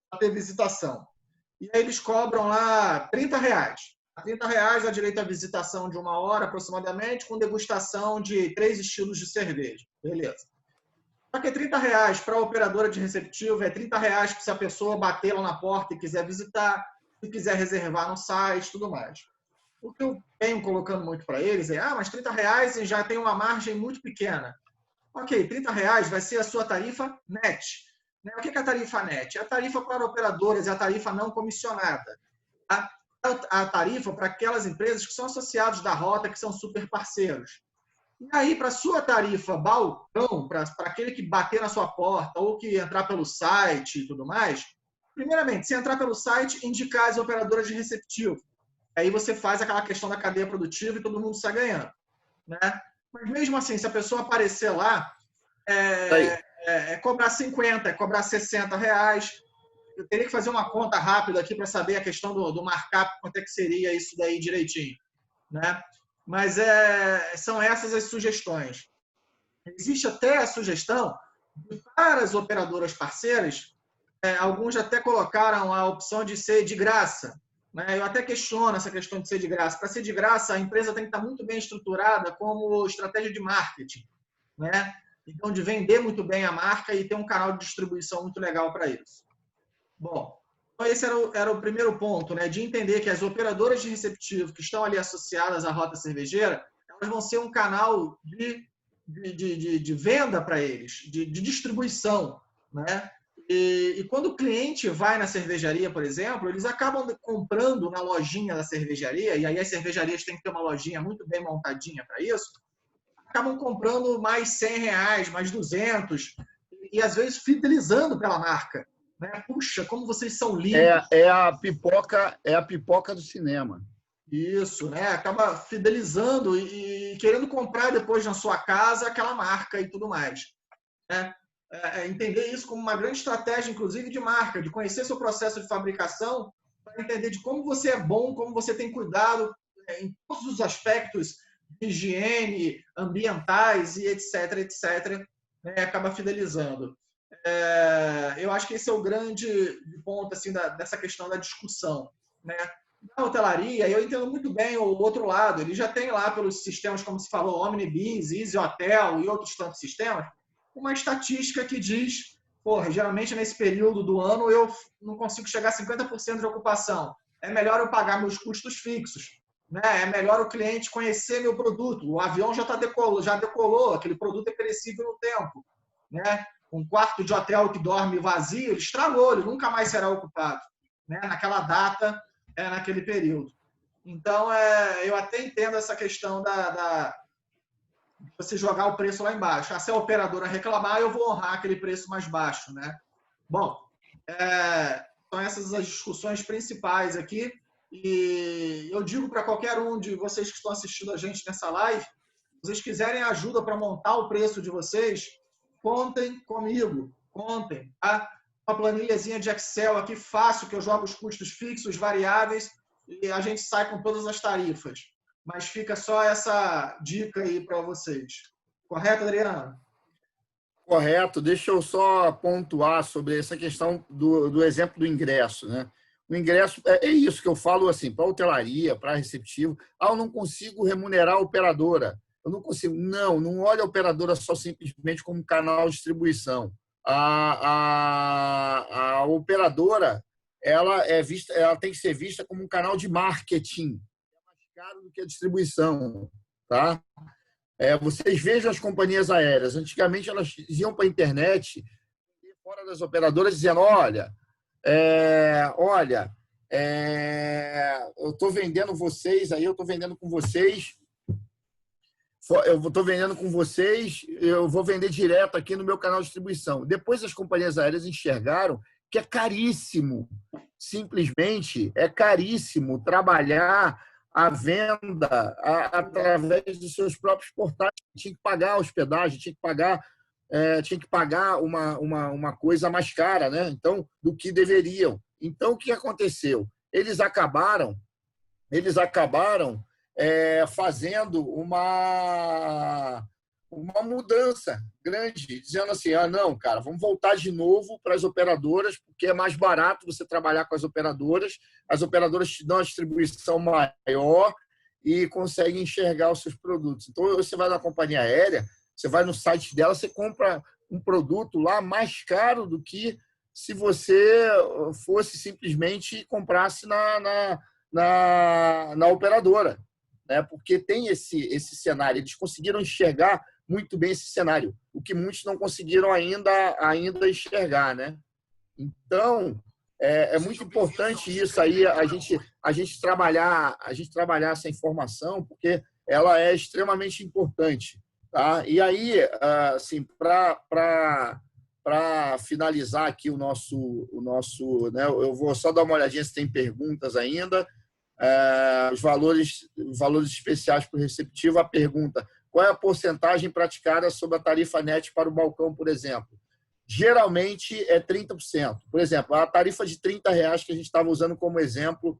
para ter visitação. E aí eles cobram lá R$30. R$30 dá direito à visitação de 1 hora aproximadamente, com degustação de 3 estilos de cerveja. Beleza. Só que é R$30 para a operadora de receptivo, é R$30 se a pessoa bater lá na porta e quiser visitar, se quiser reservar no site, tudo mais. O que eu venho colocando muito para eles mas R$30 já tem uma margem muito pequena. Ok, R$30 vai ser a sua tarifa net. O que é a tarifa net? É a tarifa para operadoras, é a tarifa não comissionada. A tarifa para aquelas empresas que são associados da rota, que são super parceiros. E aí, para a sua tarifa balcão, para aquele que bater na sua porta ou que entrar pelo site e tudo mais, primeiramente, se entrar pelo site, indicar as operadoras de receptivo. Aí você faz aquela questão da cadeia produtiva e todo mundo sai ganhando, né? Mas mesmo assim, se a pessoa aparecer lá, cobrar 50, cobrar R$60. Eu teria que fazer uma conta rápida aqui para saber a questão do markup, quanto é que seria isso daí direitinho, né? Mas são essas as sugestões. Existe até a sugestão de, para as operadoras parceiras, alguns até colocaram a opção de ser de graça, né? Eu até questiono essa questão de ser de graça. Para ser de graça, a empresa tem que estar muito bem estruturada como estratégia de marketing, né? Então, de vender muito bem a marca e ter um canal de distribuição muito legal para isso. Bom, então esse era o primeiro ponto, né? De entender que as operadoras de receptivo que estão ali associadas à rota cervejeira, elas vão ser um canal de venda para eles, de distribuição, né? E quando o cliente vai na cervejaria, por exemplo, eles acabam comprando na lojinha da cervejaria, e aí as cervejarias têm que ter uma lojinha muito bem montadinha para isso, acabam comprando mais R$100, mais 200, e às vezes fidelizando pela marca, né? Puxa, como vocês são lindos. É a pipoca do cinema. Isso, né? Acaba fidelizando e querendo comprar depois na sua casa aquela marca e tudo mais, né? Entender isso como uma grande estratégia, inclusive, de marca, de conhecer seu processo de fabricação, para entender de como você é bom, como você tem cuidado em todos os aspectos de higiene, ambientais e etc., né? Acaba fidelizando. Eu acho que esse é o grande ponto assim, dessa questão da discussão, né? Na hotelaria, eu entendo muito bem o outro lado. Ele já tem lá pelos sistemas, como se falou, Omnibus, Easy Hotel e outros tantos sistemas, uma estatística que diz, porra, geralmente nesse período do ano eu não consigo chegar a 50% de ocupação. É melhor eu pagar meus custos fixos, né? É melhor o cliente conhecer meu produto. O avião já decolou, aquele produto é perecível no tempo, né? Um quarto de hotel que dorme vazio, ele estragou, ele nunca mais será ocupado, né? Naquela data, naquele período. Então, eu até entendo essa questão de você jogar o preço lá embaixo. Se a operadora reclamar, eu vou honrar aquele preço mais baixo, né? Bom, são essas as discussões principais aqui. E eu digo para qualquer um de vocês que estão assistindo a gente nessa live, se vocês quiserem ajuda para montar o preço de vocês, contem comigo, contem, tá? Uma planilhazinha de Excel aqui fácil, que eu jogo os custos fixos, variáveis, e a gente sai com todas as tarifas. Mas fica só essa dica aí para vocês. Correto, Adriano? Correto. Deixa eu só pontuar sobre essa questão do exemplo do ingresso, né? O ingresso é isso que eu falo assim, para hotelaria, para receptivo. Eu não consigo remunerar a operadora. Eu não consigo. Não olha a operadora só simplesmente como canal de distribuição. A operadora ela tem que ser vista como um canal de marketing. É mais caro do que a distribuição, tá? Vocês vejam as companhias aéreas. Antigamente elas iam para a internet, fora das operadoras, dizendo: olha, eu estou vendendo vocês aí, eu estou vendendo com vocês. Eu estou vendendo com vocês, eu vou vender direto aqui no meu canal de distribuição. Depois as companhias aéreas enxergaram que é caríssimo, simplesmente é caríssimo trabalhar a venda através dos seus próprios portais. Tinha que pagar a hospedagem, tinha que pagar uma coisa mais cara, né? Então, do que deveriam. Então, o que aconteceu? Eles acabaram fazendo uma mudança grande, dizendo assim: não, cara, vamos voltar de novo para as operadoras, porque é mais barato você trabalhar com as operadoras te dão a distribuição maior e conseguem enxergar os seus produtos. Então, você vai na companhia aérea, você vai no site dela, você compra um produto lá mais caro do que se você fosse simplesmente comprasse na operadora, né? Porque tem esse cenário. Eles conseguiram enxergar muito bem esse cenário, o que muitos não conseguiram ainda enxergar, né? Então, é muito importante isso aí, a gente trabalhar essa informação, porque ela é extremamente importante, tá? E aí, assim, para finalizar aqui o nosso, né? Eu vou só dar uma olhadinha se tem perguntas ainda. Os valores especiais para o receptivo. A pergunta: qual é a porcentagem praticada sobre a tarifa net para o balcão, por exemplo? Geralmente é 30%. Por exemplo, a tarifa de R$30 que a gente estava usando como exemplo,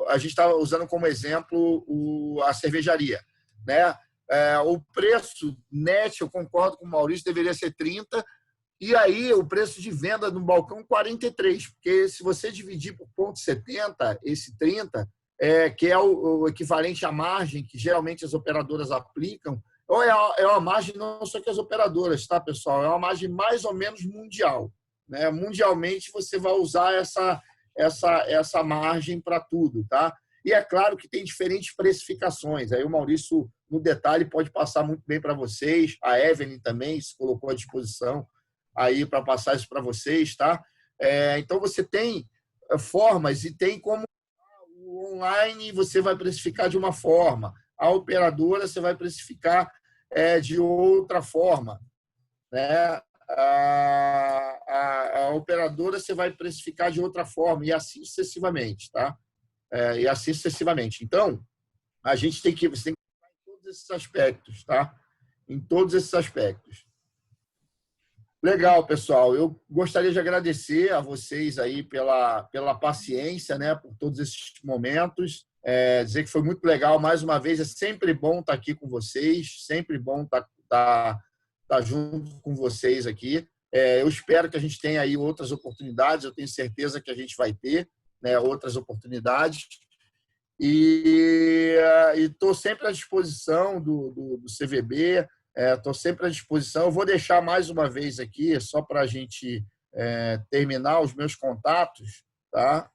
a gente estava usando como exemplo a cervejaria, né? O preço net, eu concordo com o Maurício, deveria ser 30%. E aí, o preço de venda no balcão, 43, porque se você dividir por 0,70, esse 30, que é o equivalente à margem que geralmente as operadoras aplicam, ou é uma margem não só que as operadoras, tá, pessoal? É uma margem mais ou menos mundial, né? Mundialmente, você vai usar essa margem para tudo, tá? E é claro que tem diferentes precificações. Aí o Maurício, no detalhe, pode passar muito bem para vocês. A Evelyn também se colocou à disposição aí para passar isso para vocês, tá? Então, você tem formas e tem como o online você vai precificar de uma forma, a operadora você vai precificar de outra forma, né? A operadora você vai precificar de outra forma e assim sucessivamente, tá? E assim sucessivamente. Então, você tem que pensar em todos esses aspectos, tá? Em todos esses aspectos. Legal, pessoal. Eu gostaria de agradecer a vocês aí pela paciência, né, por todos esses momentos. Dizer que foi muito legal. Mais uma vez, é sempre bom estar aqui com vocês, sempre bom estar junto com vocês aqui. Eu espero que a gente tenha aí outras oportunidades, eu tenho certeza que a gente vai ter, né, outras oportunidades. E estou sempre à disposição do CVB, estou sempre à disposição. Eu vou deixar mais uma vez aqui, só para a gente terminar, os meus contatos, tá?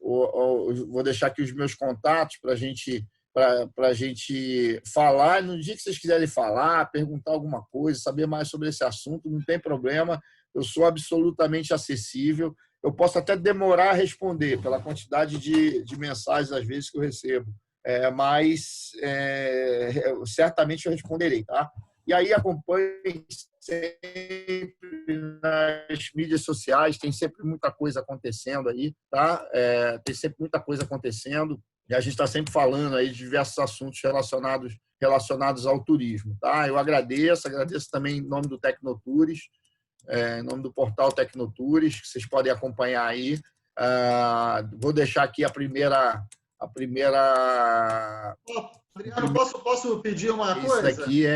Vou deixar aqui os meus contatos para a gente falar. No dia que vocês quiserem falar, perguntar alguma coisa, saber mais sobre esse assunto, não tem problema. Eu sou absolutamente acessível. Eu posso até demorar a responder pela quantidade de mensagens, às vezes, que eu recebo. Mas certamente eu responderei, tá? E aí acompanhe sempre nas mídias sociais, tem sempre muita coisa acontecendo aí, tá? Tem sempre muita coisa acontecendo e a gente está sempre falando aí de diversos assuntos relacionados ao turismo, tá? Eu agradeço também em nome do Tecnotours, em nome do portal Tecnotours, que vocês podem acompanhar aí. Vou deixar aqui a primeira... Adriano, posso pedir uma coisa? Isso daqui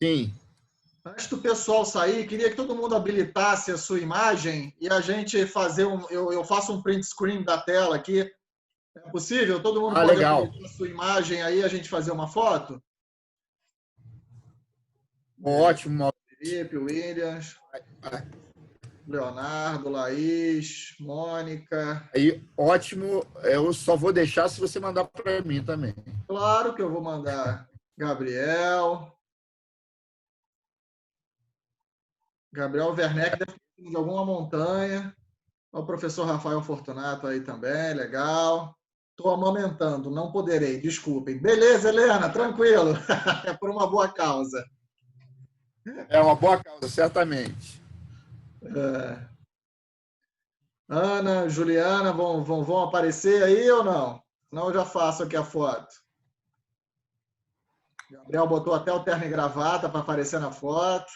Sim. Antes do pessoal sair, queria que todo mundo habilitasse a sua imagem e a gente fazer eu faço um print screen da tela aqui. É possível? Todo mundo pode legal. habilitar a sua imagem aí a gente fazer uma foto? Ótimo. Felipe, Williams, Leonardo, Laís, Mônica. Aí, ótimo. Eu só vou deixar se você mandar para mim também. Claro que eu vou mandar. Gabriel Werneck, deve ter de alguma montanha. O professor Rafael Fortunato aí também, legal. Estou amamentando, não poderei, desculpem. Beleza, Helena, tranquilo. É por uma boa causa. É uma boa causa, certamente. Ana, Juliana, vão aparecer aí ou não? Não, eu já faço aqui a foto. Gabriel botou até o terno e gravata para aparecer na foto.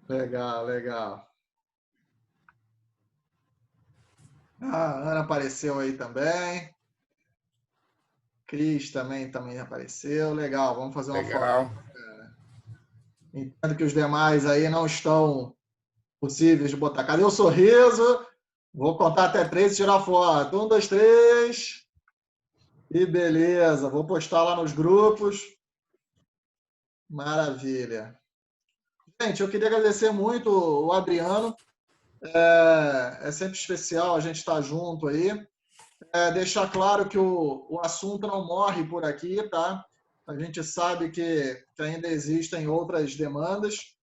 Legal. A Ana apareceu aí também. Cris também apareceu. Legal, vamos fazer uma foto. Entendo que os demais aí não estão possíveis de botar. Cadê o sorriso? Vou contar até 3 e tirar foto. 1, 2, 3. E beleza. Vou postar lá nos grupos. Maravilha. Gente, eu queria agradecer muito o Adriano. É sempre especial a gente estar junto aí. Deixar claro que o assunto não morre por aqui, tá? A gente sabe que ainda existem outras demandas.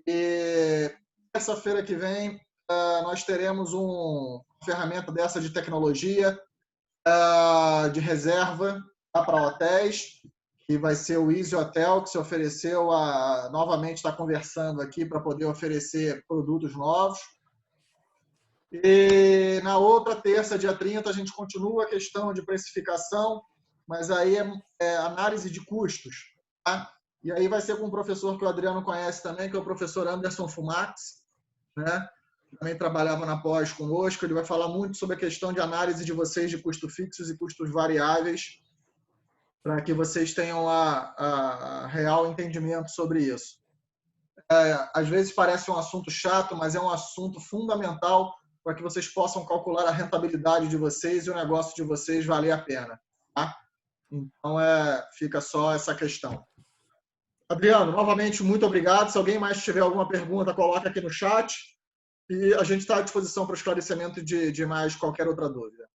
E terça-feira que vem nós teremos uma ferramenta dessa de tecnologia de reserva para hotéis, que vai ser o Easy Hotel, que se ofereceu a novamente estar conversando aqui para poder oferecer produtos novos. E na outra terça, dia 30, a gente continua a questão de precificação, mas aí é análise de custos. Tá? E aí vai ser com um professor que o Adriano conhece também, que é o professor Anderson Fumax, né? Também trabalhava na pós conosco. Ele vai falar muito sobre a questão de análise de vocês de custos fixos e custos variáveis, para que vocês tenham a real entendimento sobre isso. Às vezes parece um assunto chato, mas é um assunto fundamental para que vocês possam calcular a rentabilidade de vocês e o negócio de vocês valer a pena. Tá? Então, fica só essa questão. Adriano, novamente, muito obrigado. Se alguém mais tiver alguma pergunta, coloca aqui no chat. E a gente está à disposição para o esclarecimento de mais qualquer outra dúvida.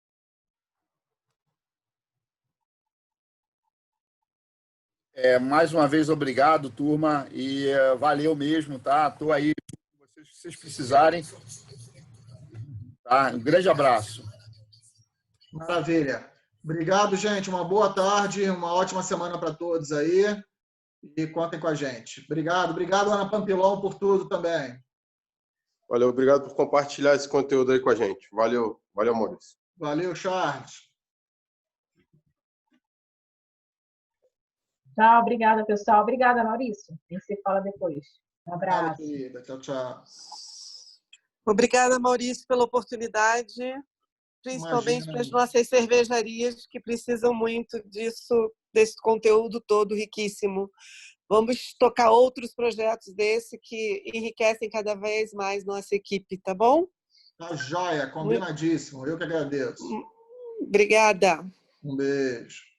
Mais uma vez, obrigado, turma. E valeu mesmo, tá? Estou aí com vocês, se vocês precisarem. Tá? Um grande abraço. Maravilha. Obrigado, gente. Uma boa tarde, uma ótima semana para todos aí. E contem com a gente. Obrigado. Obrigado, Ana Pampilon, por tudo também. Valeu, obrigado por compartilhar esse conteúdo aí com a gente. Valeu, Maurício. Valeu, Charles. Tchau, obrigada, pessoal. Obrigada, Maurício. A gente se fala depois. Um abraço. Tchau. Obrigada, Maurício, pela oportunidade, principalmente para as nossas cervejarias que precisam muito disso desse conteúdo todo riquíssimo. Vamos tocar outros projetos desse que enriquecem cada vez mais nossa equipe, tá bom? Tá joia, combinadíssimo. Eu que agradeço. Obrigada. Um beijo.